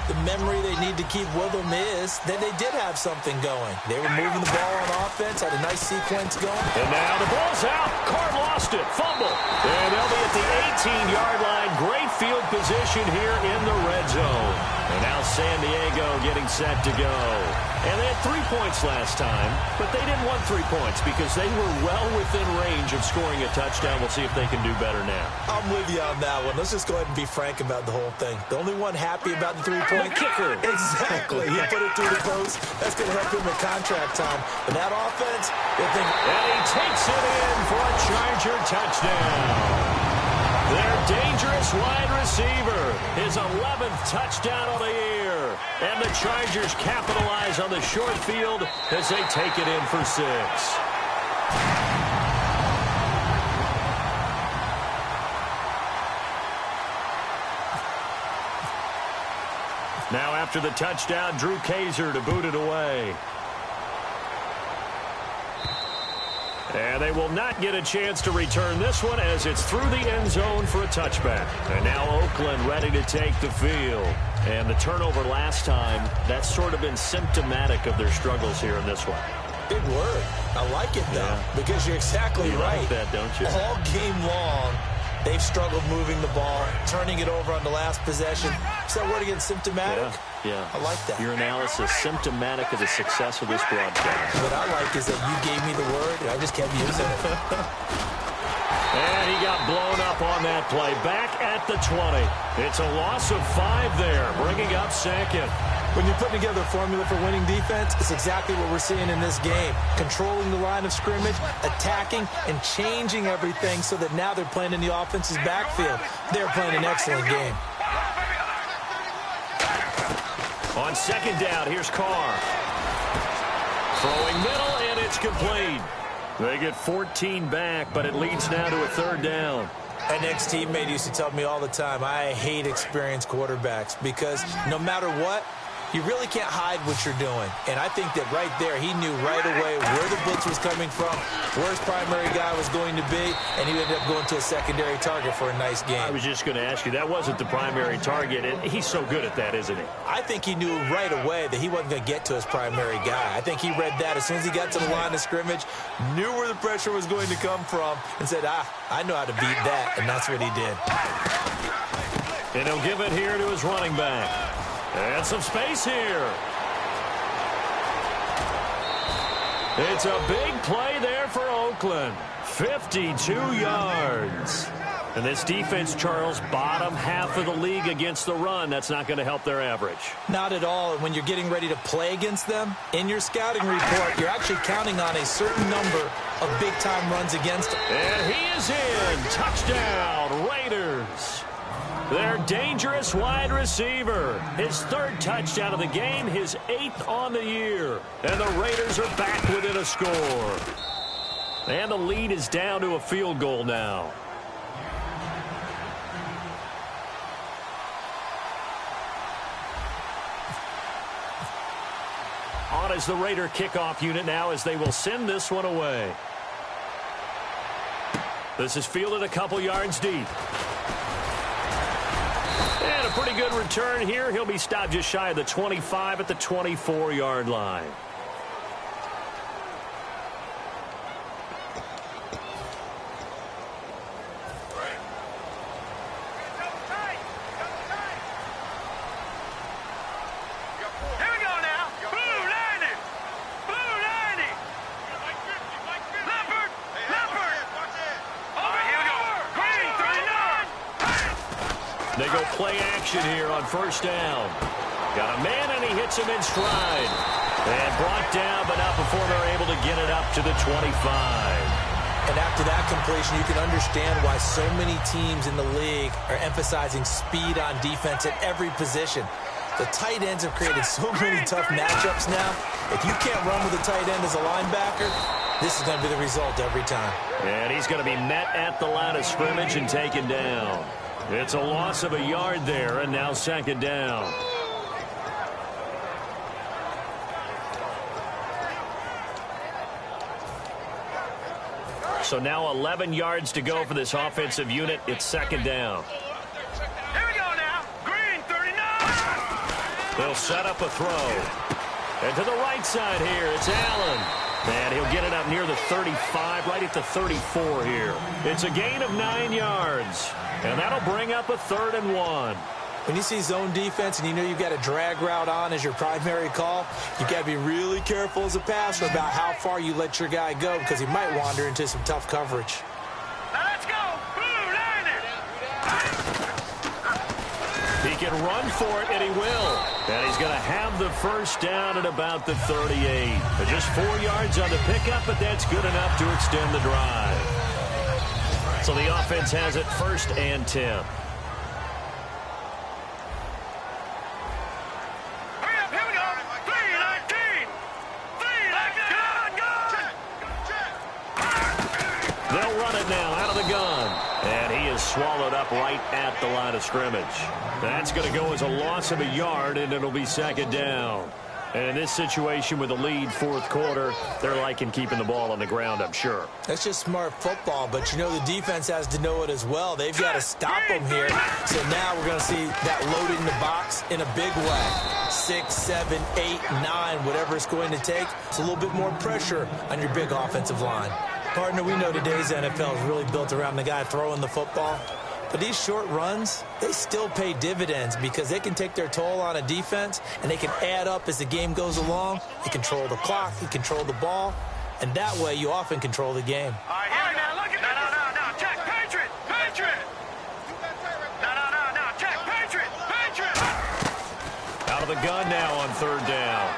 The memory they need to keep with them is that they did have something going. They were moving the ball on offense, had a nice sequence going.
And now the ball's out. Card lost it. Fumble. And they'll be at the 18-yard line. Great field position here in the red zone. And now San Diego getting set to go. And they had 3 points last time, but they didn't want 3 points because they were well within range of scoring a touchdown. We'll see if they can do better now.
I'm with you on that one. Let's just go ahead and be frank about the whole thing. The only one happy about the 3-point
kicker.
Exactly. He put it through the post. That's going to help him in contract time. But that offense, they think.
And he takes it in for a Charger touchdown. Their dangerous wide receiver, his 11th touchdown of the year. And the Chargers capitalize on the short field as they take it in for 6. Now after the touchdown, Drew Kaiser to boot it away. And they will not get a chance to return this one as it's through the end zone for a touchback. And now Oakland ready to take the field. And the turnover last time, that's sort of been symptomatic of their struggles here in this one.
Big word. I like it, though, because you're exactly right.
Like that, don't you?
All game long, they've struggled moving the ball, turning it over on the last possession. Is that word again, symptomatic?
Yeah.
I like that.
Your analysis, symptomatic of the success of this broadcast.
What I like is that you gave me the word, and I just kept using it.
And he got blown up on that play. Back at the 20. It's a loss of 5 there, bringing up second.
When you're putting together a formula for winning defense, it's exactly what we're seeing in this game. Controlling the line of scrimmage, attacking, and changing everything so that now they're playing in the offense's backfield. They're playing an excellent game.
On second down, here's Carr. Throwing middle, and it's complete. They get 14 back, but it leads now to a 3rd down.
An ex-teammate used to tell me all the time, I hate experienced quarterbacks because no matter what, you really can't hide what you're doing. And I think that right there, he knew right away where the blitz was coming from, where his primary guy was going to be, and he ended up going to a secondary target for a nice game.
I was just going to ask you, that wasn't the primary target, and he's so good at that, isn't he?
I think he knew right away that he wasn't going to get to his primary guy. I think he read that as soon as he got to the line of scrimmage, knew where the pressure was going to come from, and said, I know how to beat that, and that's what he did.
And he'll give it here to his running back. And some space here. It's a big play there for Oakland. 52 yards. And this defense, Charles, bottom half of the league against the run. That's not going to help their average.
Not at all. And when you're getting ready to play against them, in your scouting report, you're actually counting on a certain number of big-time runs against them.
And he is in. Touchdown, Raiders. Their dangerous wide receiver. His 3rd touchdown of the game, his 8th on the year. And the Raiders are back within a score. And the lead is down to a field goal now. On is the Raider kickoff unit now as they will send this one away. This is fielded a couple yards deep. And a pretty good return here. He'll be stopped just shy of the 25 at the 24-yard line. They go play action here on 1st down. Got a man, and he hits him in stride. And brought down, but not before they're able to get it up to the 25.
And after that completion, you can understand why so many teams in the league are emphasizing speed on defense at every position. The tight ends have created so many tough matchups now. If you can't run with a tight end as a linebacker, this is going to be the result every time.
And he's going to be met at the line of scrimmage and taken down. It's a loss of a yard there, and now 2nd down. So now 11 yards to go for this offensive unit. It's 2nd down.
Here we go now. Green, 39.
They'll set up a throw. And to the right side here, it's Allen. And he'll get it up near the 35, right at the 34 here. It's a gain of 9 yards. And that'll bring up a 3rd and 1.
When you see zone defense and you know you've got a drag route on as your primary call, you've got to be really careful as a passer about how far you let your guy go because he might wander into some tough coverage.
Now let's go. Blue, line it.
He can run for it, and he will. And he's going to have the first down at about the 38. But just 4 yards on the pickup, but that's good enough to extend the drive. So the offense has it 1st and 10. They'll run it now out of the gun. And he is swallowed up right at the line of scrimmage. That's going to go as a loss of a yard, and it'll be 2nd down. And in this situation with the lead 4th quarter, they're liking keeping the ball on the ground, I'm sure.
That's just smart football, but you know the defense has to know it as well. They've got to stop them here. So now we're going to see that loaded in the box in a big way. 6, 7, 8, 9, whatever it's going to take. It's a little bit more pressure on your big offensive line. Partner, we know today's NFL is really built around the guy throwing the football. But these short runs, they still pay dividends because they can take their toll on a defense and they can add up as the game goes along. They control the clock, they control the ball, and that way you often control the game.
All right, now look at that. No, check, Patriot. No, check, Patriot.
Out of the gun now on 3rd down.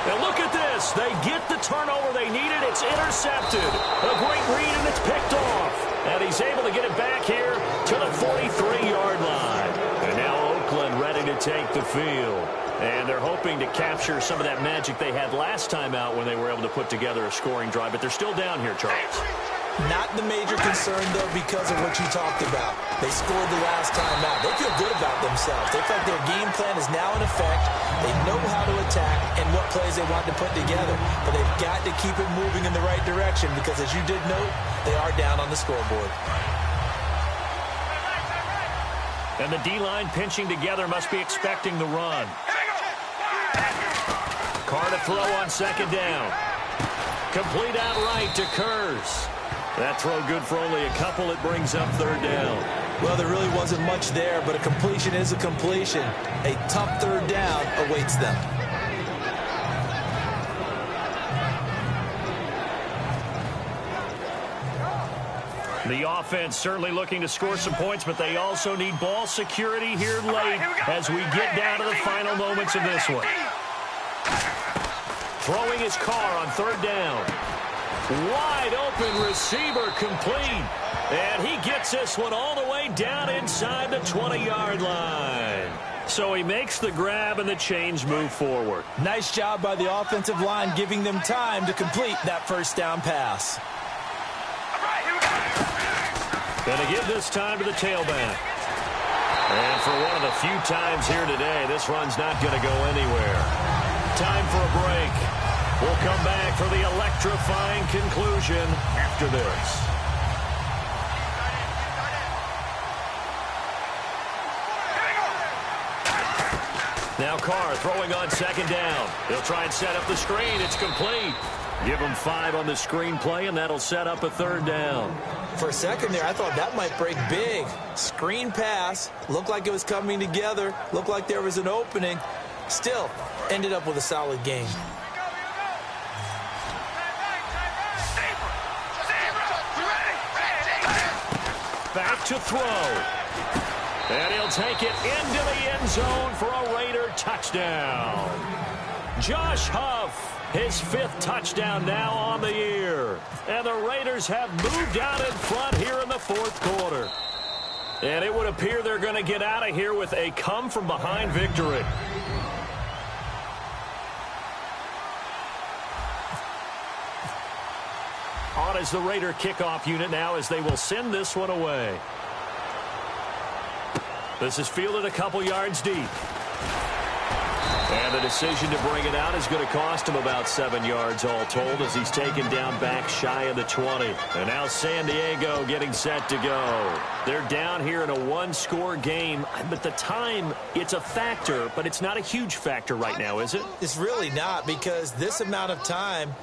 And look at this. They get the turnover they needed. It's intercepted. A great read, and it's picked off. And he's able to get it back here to the 43-yard line. And now Oakland ready to take the field. And they're hoping to capture some of that magic they had last time out when they were able to put together a scoring drive. But they're still down here, Charles.
Not the major concern, though, because of what you talked about. They scored the last time out. They feel good about themselves. They feel like their game plan is now in effect. They know how to attack and what plays they want to put together. But they've got to keep it moving in the right direction because, as you did note, they are down on the scoreboard.
And the D-line pinching together must be expecting the run. Carr to throw on 2nd down. Complete outright to Kurz. That throw good for only a couple. It brings up 3rd down.
Well, there really wasn't much there, but a completion is a completion. A tough 3rd down awaits them.
The offense certainly looking to score some points, but they also need ball security here late as we get down to the final moments of this one. Throwing his Carr on 3rd down. Wide open receiver complete. And he gets this one all the way down inside the 20-yard line. So he makes the grab and the chains move forward.
Nice job by the offensive line giving them time to complete that 1st down pass.
Going to give this time to the tailback. And for one of the few times here today, this run's not going to go anywhere. Time for a break. We'll come back for the electrifying conclusion after this. Now Carr throwing on 2nd down. He'll try and set up the screen. It's complete. Give him 5 on the screen play, and that'll set up a 3rd down.
For a second there, I thought that might break big. Screen pass. Looked like it was coming together. Looked like there was an opening. Still, ended up with a solid game.
Back to throw. And he'll take it into the end zone for a Raider touchdown. Josh Huff, his 5th touchdown now on the year. And the Raiders have moved out in front here in the 4th quarter. And it would appear they're going to get out of here with a come-from-behind victory. On is the Raider kickoff unit now as they will send this one away. This is fielded a couple yards deep. And the decision to bring it out is going to cost him about 7 yards all told as he's taken down back shy of the 20. And now San Diego getting set to go. They're down here in a one-score game. But the time, it's a factor, but it's not a huge factor right now, is it?
It's really not, because this amount of time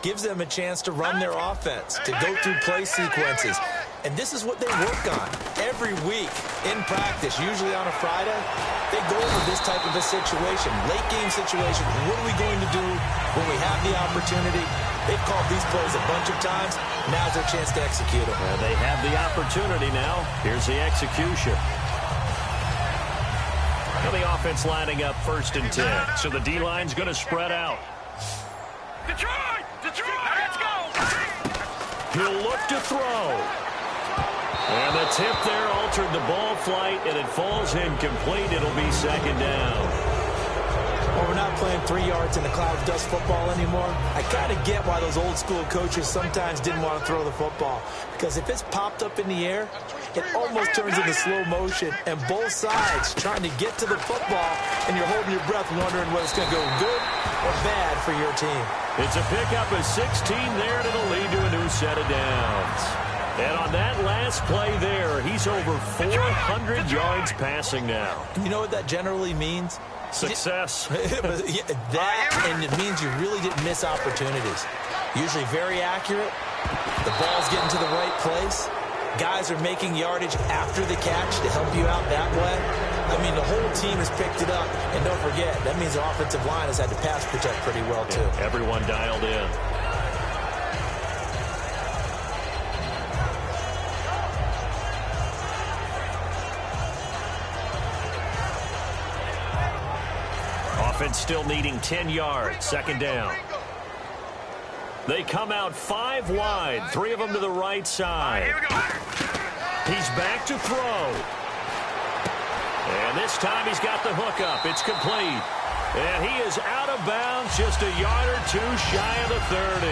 gives them a chance to run their offense, to go through play sequences. And this is what they work on every week in practice, usually on a Friday. They go over this type of a situation, late game situation. What are we going to do when we have the opportunity? They've called these plays a bunch of times. Now's their chance to execute them.
They have the opportunity now. Here's the execution. Now the offense lining up 1st and 10. So the D-line's going to spread out.
Detroit! Detroit! Let's go!
He'll look to throw. And the tip there altered the ball flight, and it falls incomplete. It'll be 2nd down.
Well, we're not playing 3 yards in the cloud of dust football anymore. I kind of get why those old school coaches sometimes didn't want to throw the football. Because if it's popped up in the air, it almost turns into slow motion. And both sides trying to get to the football, and you're holding your breath wondering whether it's going to go good or bad for your team.
It's a pickup of 16 there, and it'll lead to a new set of downs. And on that last play there, he's over 400 yards passing now.
And you know what that generally means?
Success.
That, and it means you really didn't miss opportunities. Usually very accurate. The ball's getting to the right place. Guys are making yardage after the catch to help you out that way. I mean, the whole team has picked it up. And don't forget, that means the offensive line has had to pass protect pretty well, too.
Yeah, everyone dialed in. Offense still needing 10 yards. 2nd down. They come out 5 wide. 3 of them to the right side. He's back to throw. And this time he's got the hook up. It's complete. And he is out of bounds, just a yard or two shy of the 30.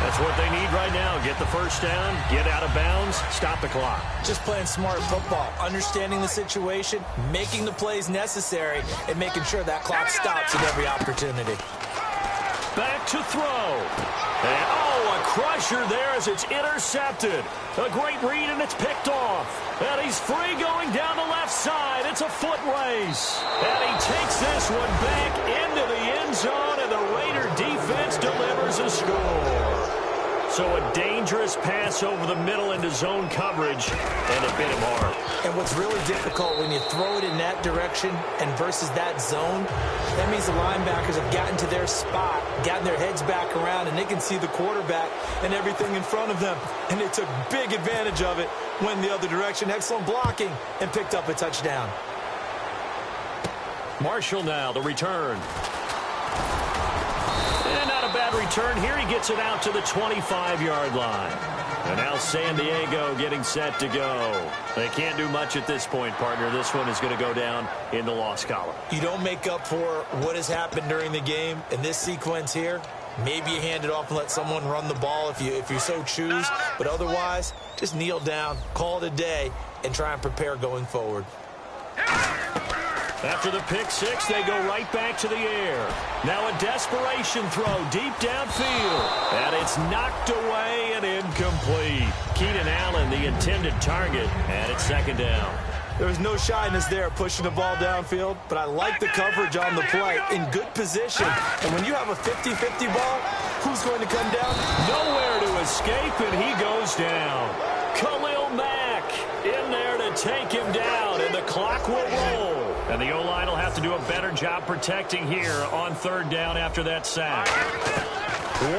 That's what they need right now. Get the 1st down, get out of bounds, stop the clock.
Just playing smart football, understanding the situation, making the plays necessary, and making sure that clock stops at every opportunity.
Back to throw. And, a crusher there as it's intercepted. A great read, and it's picked off. And he's free going down the left side. It's a foot race. And he takes this one back into the end zone, and the Raider defense delivers a score. So a dangerous pass over the middle into zone coverage, and it bit him hard.
And what's really difficult when you throw it in that direction and versus that zone, that means the linebackers have gotten to their spot, gotten their heads back around, and they can see the quarterback and everything in front of them. And they took big advantage of it, went the other direction, excellent blocking, and picked up a touchdown.
Marshall now, the return. And not a bad return here. He gets it out to the 25-yard line. And now San Diego getting set to go. They can't do much at this point, partner. This one is going to go down in the loss column.
You don't make up for what has happened during the game in this sequence here. Maybe you hand it off and let someone run the ball if you so choose. But otherwise, just kneel down, call it a day, and try and prepare going forward.
After the pick six, they go right back to the air. Now a desperation throw deep downfield. And it's knocked away and incomplete. Keenan Allen, the intended target, and it's 2nd down.
There was no shyness there pushing the ball downfield, but I like the coverage on the play. In good position. And when you have a 50-50 ball, who's going to come down?
Nowhere to escape, and he goes down. Khalil Mack in there to take him down, and the clock will roll. And the O-line will have to do a better job protecting here on 3rd down after that sack.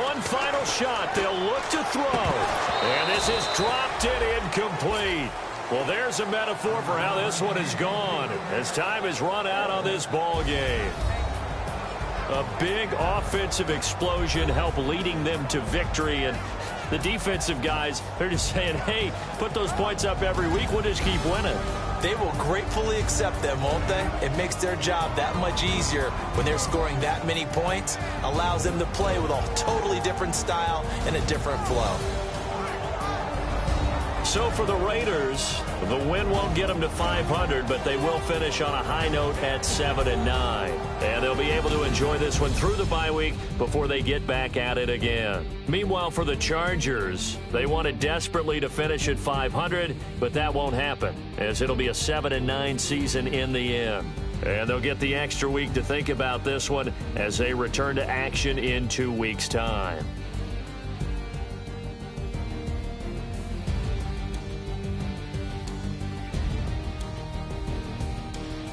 One final shot. They'll look to throw. And this is dropped and incomplete. Well, there's a metaphor for how this one is gone as time is run out on this ball game. A big offensive explosion helped leading them to victory, and the defensive guys, they're just saying, hey, put those points up every week. We'll just keep winning.
They will gratefully accept them, won't they? It makes their job that much easier when they're scoring that many points. Allows them to play with a totally different style and a different flow.
So for the Raiders, the win won't get them to 500, but they will finish on a high note at 7-9. And they'll be able to enjoy this one through the bye week before they get back at it again. Meanwhile, for the Chargers, they wanted desperately to finish at 500, but that won't happen, as it'll be a 7-9 season in the end. And they'll get the extra week to think about this one as they return to action in 2 weeks' time.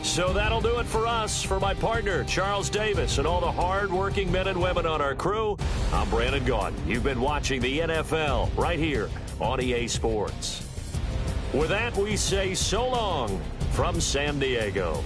So that'll do it for us. For my partner, Charles Davis, and all the hard-working men and women on our crew, I'm Brandon Gaudin. You've been watching the NFL right here on EA Sports. With that, we say so long from San Diego.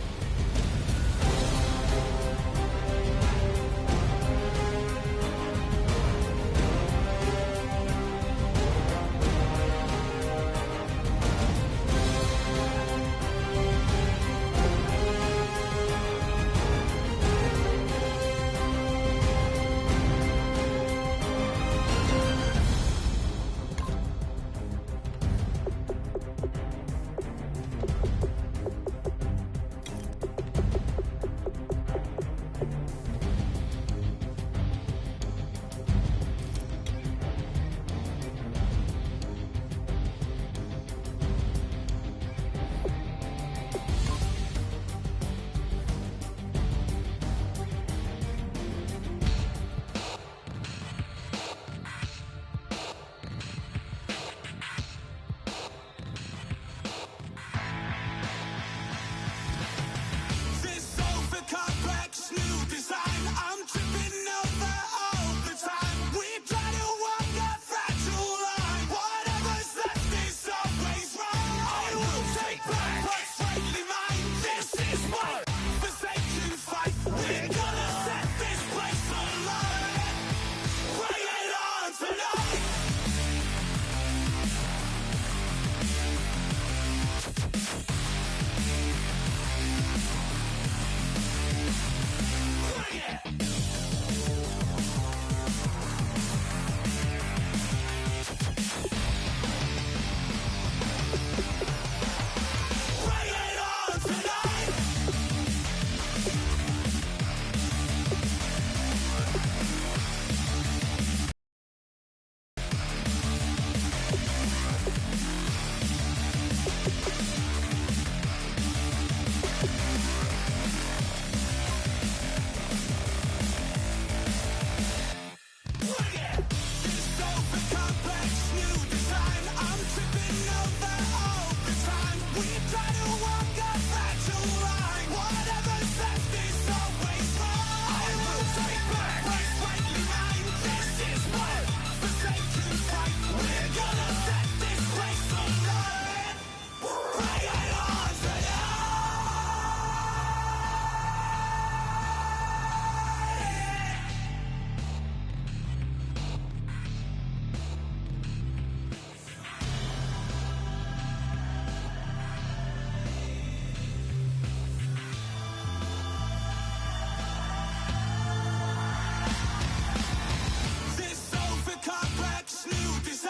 This overcomplex new design.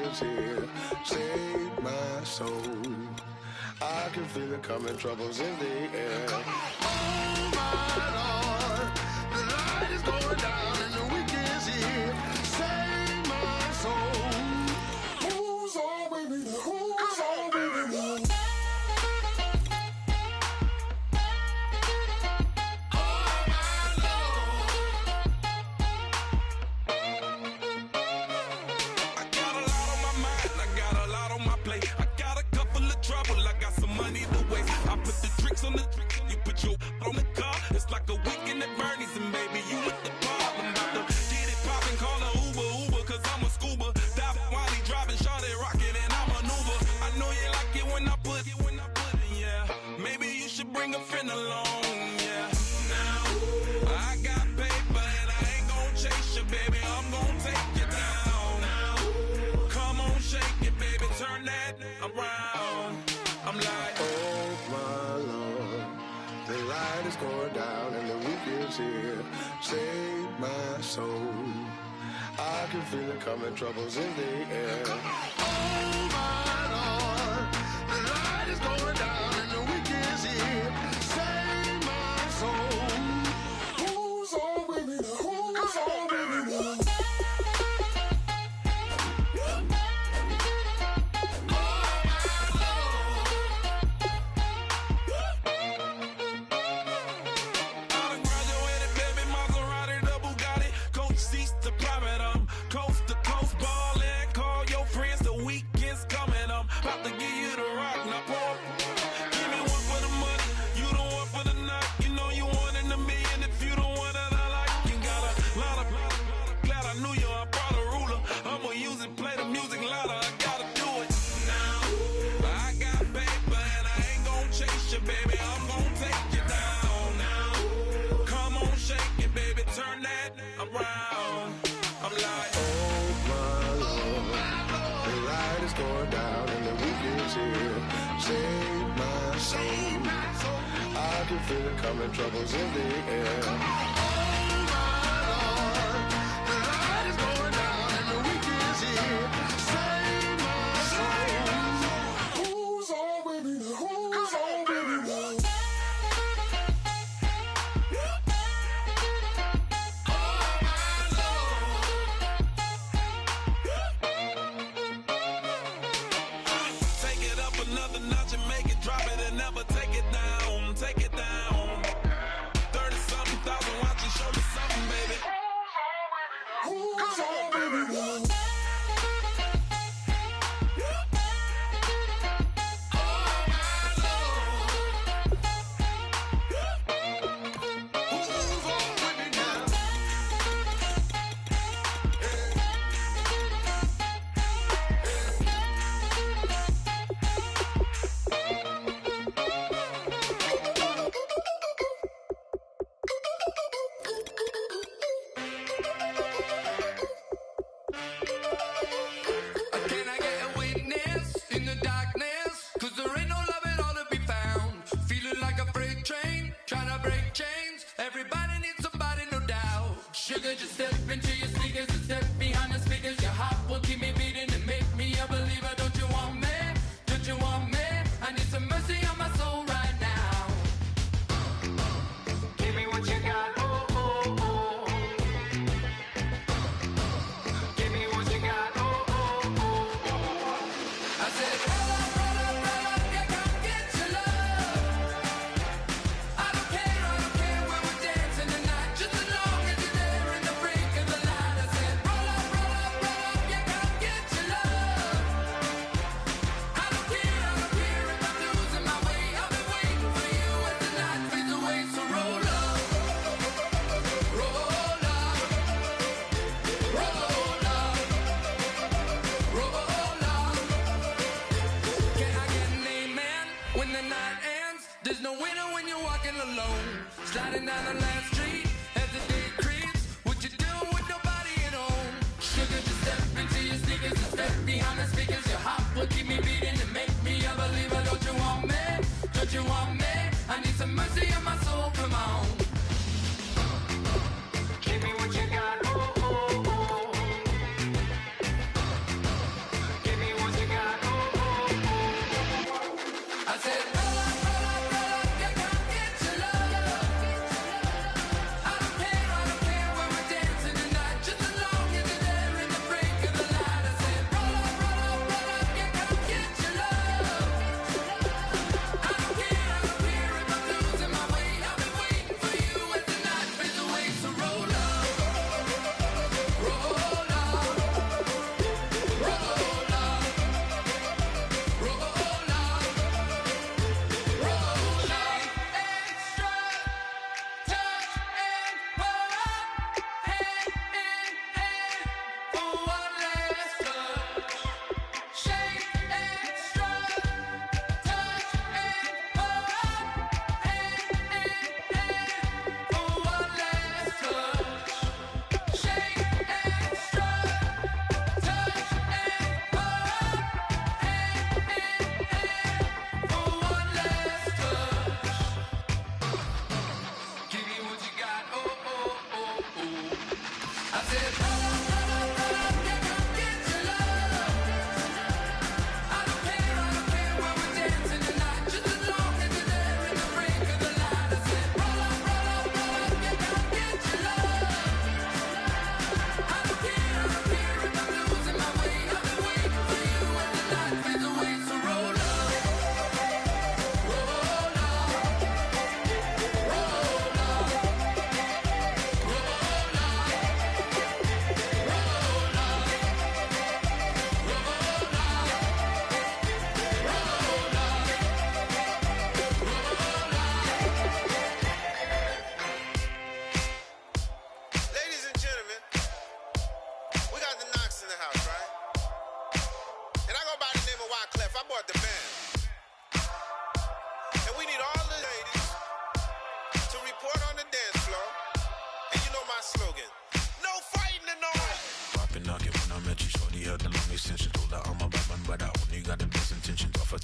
weekend's here. Save my soul. I can feel it coming, troubles in the air. Oh my Lord, the light is going down and the weekend's here. Save my soul. Who's on with me? Who's on with me?
On the you put your on the car. It's like a weekend at Bernie's, and baby, you with the bar. I'm about to get it poppin', call a Uber, cause I'm a scuba. Dive while he driving, shawty rockin', and I'm an Uber. I know you like it when I put it, yeah. Maybe you should bring a friend along, yeah. Now, I got paper, and I ain't gon' chase you, baby. I'm gon' take you down. Now, come on, shake it, baby. Turn that around. I'm like,
oh my Lord, the light is going down and the weekend's here. Save my soul. I can feel it coming, troubles in the air. Oh my Lord, the light is going down and the weekend's here. Save my soul. Who's on with me? Who's on with me?
about to give you the rock, now pour. Give me one for the money, you the one for the night. You know you one in a million if you the one that I like. You got a lot of glad I knew you, I brought a ruler. I'ma use it, play the music louder, I gotta do it. Now, I got paper and I ain't gon' chase you, baby, I'm gon' take you down. Now, come on, shake it, baby, turn that around. I'm like,
oh my Lord, the light is going down and the weekend's here. Save my soul. I can feel it coming, troubles in the air. Oh my Lord, the light is going down and the weekend's here. Save my soul. Who's on with me? Who's on with me?
another notch and make it drop it and never take it down. Take it down. 30-something thousand watching, show me something, baby.
Who's on, baby?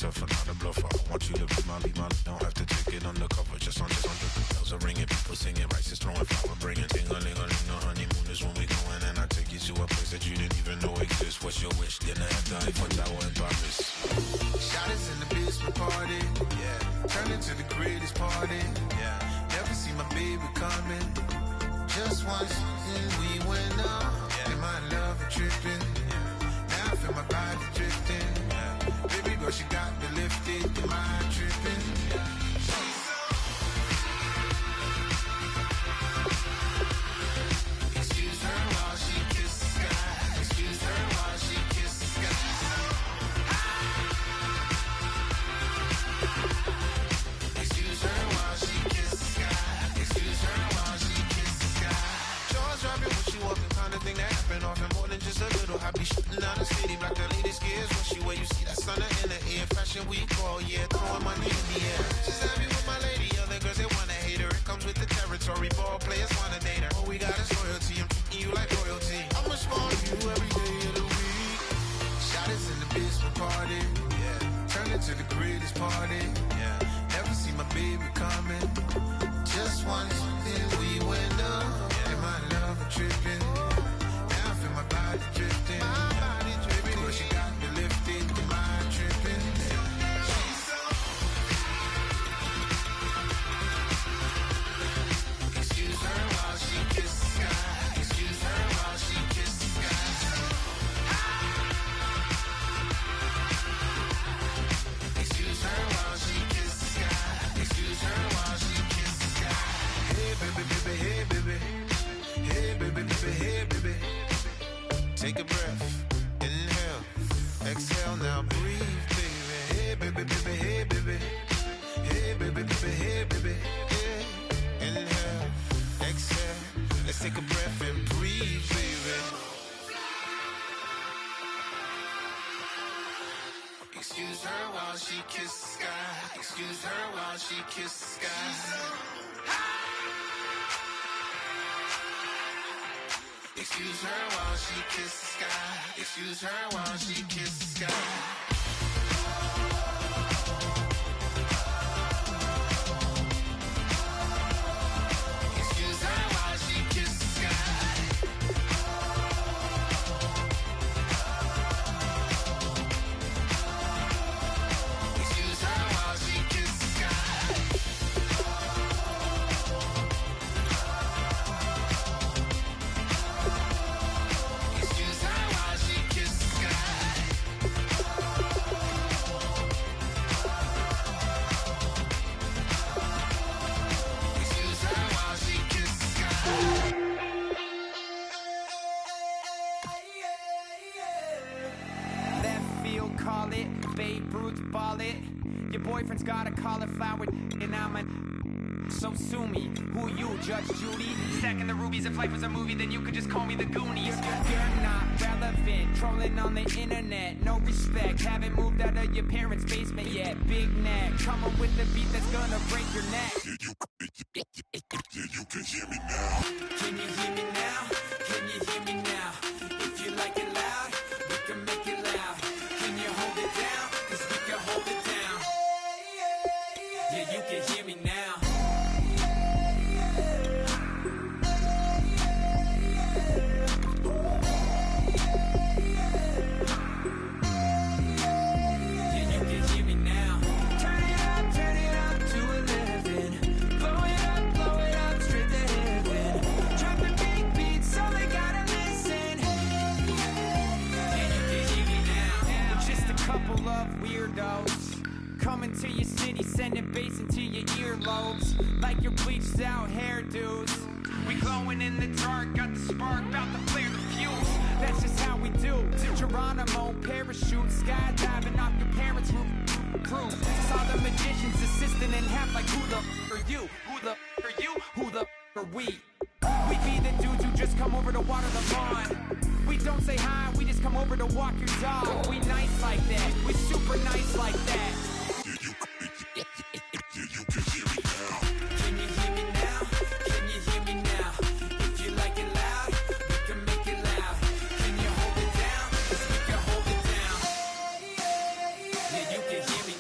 tough and not a bluffer. I want you to be my lead, don't have to take it undercover. Just on bells are ringing, people singing, rice is throwing flower, bringing ting-a-ling-a-ling. The honeymoon is when we going, and I take you to a place that you didn't even know exists. What's your wish? Dinner at the Eiffel Tower in Paris.
Shot us in the basement party, yeah. Turn into the greatest party, yeah. Never see my baby coming. Just once, and we went up, yeah. And my love a tripping, yeah. Now I feel my body drifting, yeah. Baby girl, she got me lifted, mind tripping, yeah. She's so... Excuse her while she kisses the sky. Excuse her while she kisses the sky. Excuse her while she kisses the sky. Excuse her while she kisses the sky. Jaws dropping when she walking, kind of thing that happen often. More than just a little happy shooting down the city. Black the ladies gears when she wear. You see that sun in the air. Fashion week all year, throwing money in the air. She's happy with my lady. Other girls they wanna hate her. It comes with the territory. Ball players wanna date her. All we got is loyalty. I'm treating you like royalty. I'ma spoil you every day of the week. Shot us in the basement party, yeah. Turn it to the greatest party, yeah. Never see my baby coming. Just once, then we went up, yeah. And my love a tripping. Now I feel my body drifting. My body dripping. Girl, she got me lifted. Mind tripping. She's so... Excuse her while she kisses the sky. Excuse her while she kisses the sky. Excuse her while she kisses the sky. Excuse her while she kisses the sky. Hey baby, baby, hey baby. Hey baby, baby, hey baby. Take a breath, inhale, exhale, now breathe, baby. Hey baby, baby, hey baby. Hey baby, baby, hey baby. Yeah. Inhale, exhale, let's take a breath and breathe, baby. Excuse her while she kisses the sky. Excuse her while she kisses the sky. Excuse her while she kisses the sky. Excuse her while she kisses the sky. Excuse her while she kisses the sky. Excuse her while she kisses the sky. Excuse her while she kisses the sky. Excuse her while she kisses the sky.
Left field, call it. Babe Ruth, ball it. Your boyfriend's got a cauliflower, and I'm a... So sue me. Who you, Judge Judy? Stacking the rubies. If life was a movie, then you could just call me the Goonies. You're not relevant. Trolling on the internet. No respect. Haven't moved out of your parents' basement yet. Big neck. Coming with the beat that's gonna break your neck.
You can hear me now.
Can you hear me now? Can you hear me now? If you like it loud, we can make it loud. Can you hold it down? 'Cause we can hold it down. Yeah, you can hear me now. Yeah, you can hear me now. Turn it up to 11. Blow it up straight to heaven. Dropping big beats, so they gotta listen. Yeah, you can hear me now. We're just a couple of weirdos coming to your city, sending bass into your earlobes like your bleached out hairdos. We glowing in the dark, got the spark, about to flare the fuse. That's just how we do. To Geronimo, parachute, skydiving off your parents' roof. Crew saw the magician's assistant in half, like who the are you? Who the are you? Who the are we? We be the dudes who just come over to water the lawn. We don't say hi, we just come over to walk your dog. We nice like that, we super nice like that.
You can hear me now.
Can you hear me now? Can you hear me now? If you like it loud, we can make it loud. Can you hold it down? 'Cause we can hold it down. Yeah, you can hear me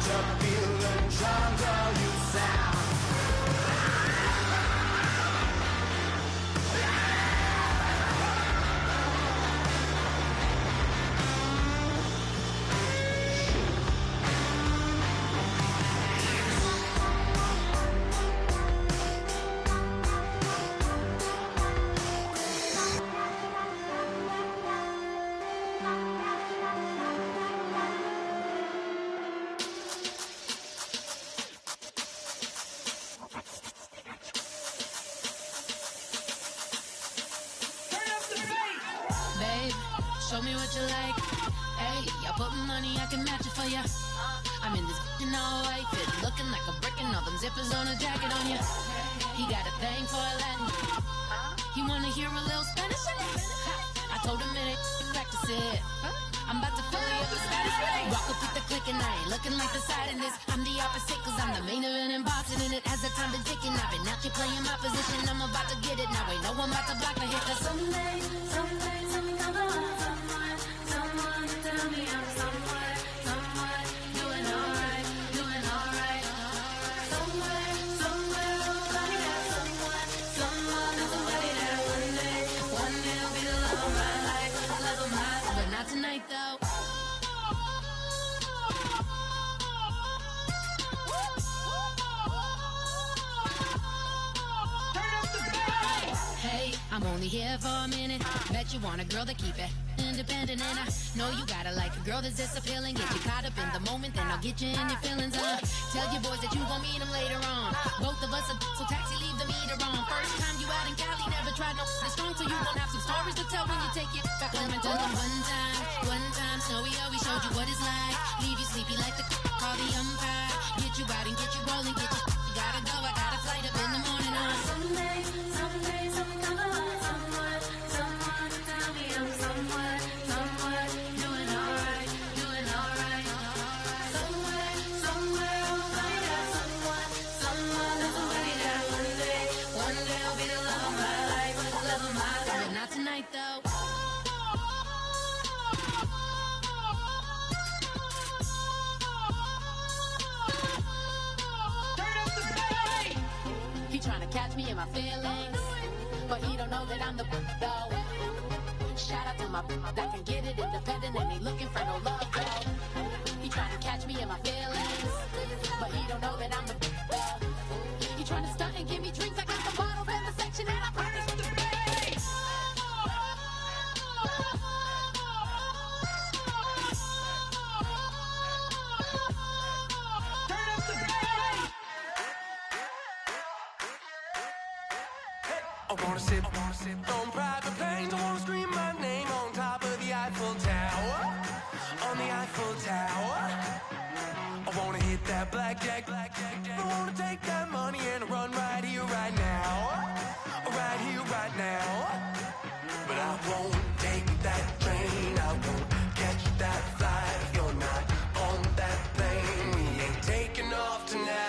up, feeling drunk, all you sound.
Babe, show me what you like. Hey, I put money, I can match it for ya. I'm in this in all white fit, looking like a brick and all them zippers on a jacket on ya. He got a thing for a Latin. He wanna hear a little Spanish in it. I told him it ain't practice it. I'm about to fully up the status. Rock up with the click and I ain't looking like the side in this. I'm the opposite cause I'm the main event and boxing in it. As the time been ticking, I've been out here playing my position. I'm about to get it now. Ain't no one about to block the hit. Cause someday, something come along. Someone to tell me I'm somewhere, doing alright. Somewhere, somebody got someone and somebody that one day will be the love of my life, but not tonight though. Hey, I'm only here for a minute. Bet you want a girl that keep it independent, and I know you gotta like a girl that's this appealing. Get you caught up in the moment, then I'll get you in your feelings. Tell your boys that you gon' meet them later on. Both of us are so taxi, leave the meter on. First time you out in Cali, never tried no strong, so you gon' have some stories to tell when you take it back home and tell them one time, Snowy always showed you what it's like. Leave you sleepy like the call the umpire. Get you out and get you rolling, get you gotta go. I got a flight up in the morning on someday, something come along. Someone to tell me I'm somewhere, doing alright. Somewhere, somebody got someone and somebody that one day will be the love of my life, but not tonight though. He tryna catch me in my feelings, but he don't know that I'm the though. Shout out to my that can get it independent and ain't looking for no love though. He tryna catch me in my feelings, but he don't know that I'm the though. He tryna stunt and give me drinks. I got the bottles in the section and I promise to pay.
I wanna sip on private planes. I wanna scream my name on top of the Eiffel Tower. On the Eiffel Tower. I wanna hit that blackjack. I wanna take that money and run right here, right now. Right here, right now. But I won't take that train. I won't catch that flight. If you're not on that plane, we ain't taking off tonight.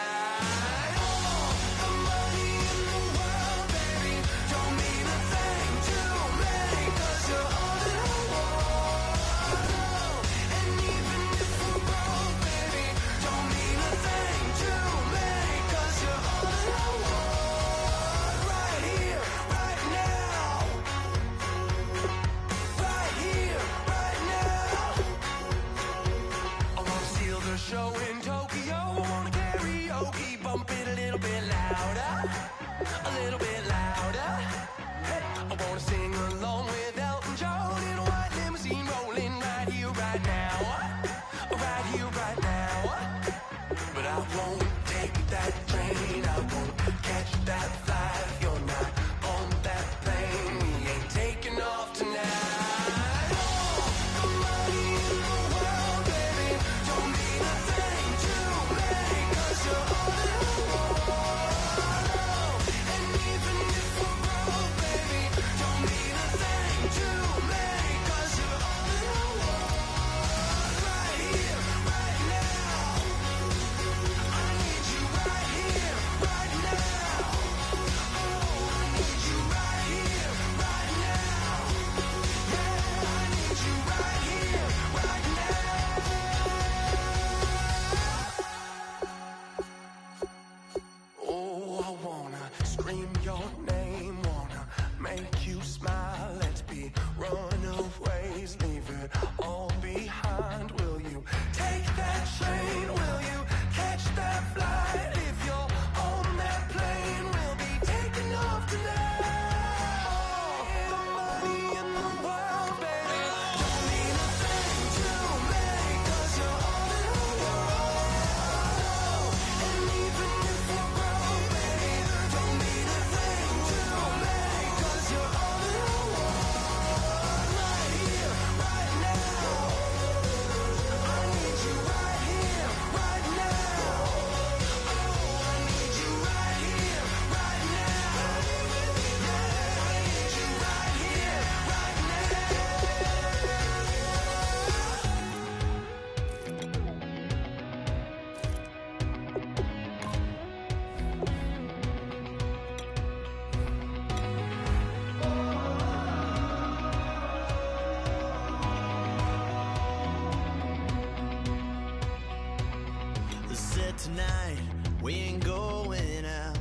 tonight we ain't going out,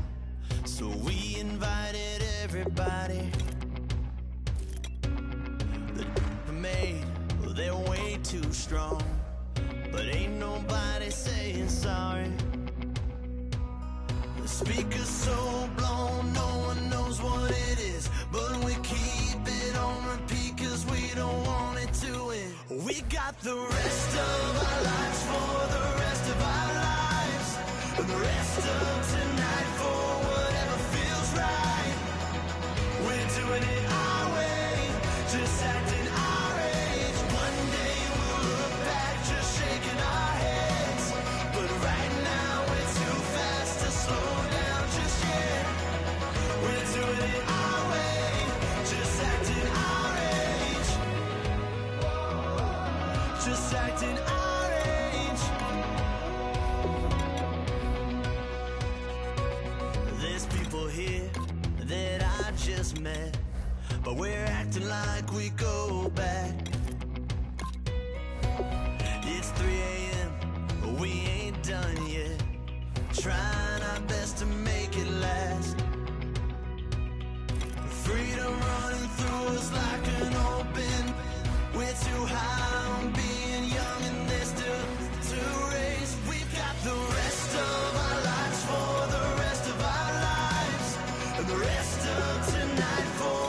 so we invited everybody. The maid, well, they're way too strong, but ain't nobody saying sorry. The speaker's so blown, no one knows what it is, but we keep it on repeat cause we don't want it to end. We got the rest of our lives for the rest of our lives, and the rest of tonight for whatever feels right. We're doing it our way, just acting our age. One day we'll look back just shaking our heads, but right now we're too fast to slow down just yet. We're doing it our way, just acting our age, just acting our age. There's people here that I just met, but we're acting like we go back. It's 3 a.m., but we ain't done yet, trying our best to make it last. Freedom running through us like an open. We're too high on being young and there's still to race. We've got the rest of our lives for the rest of our lives, and the rest of tonight for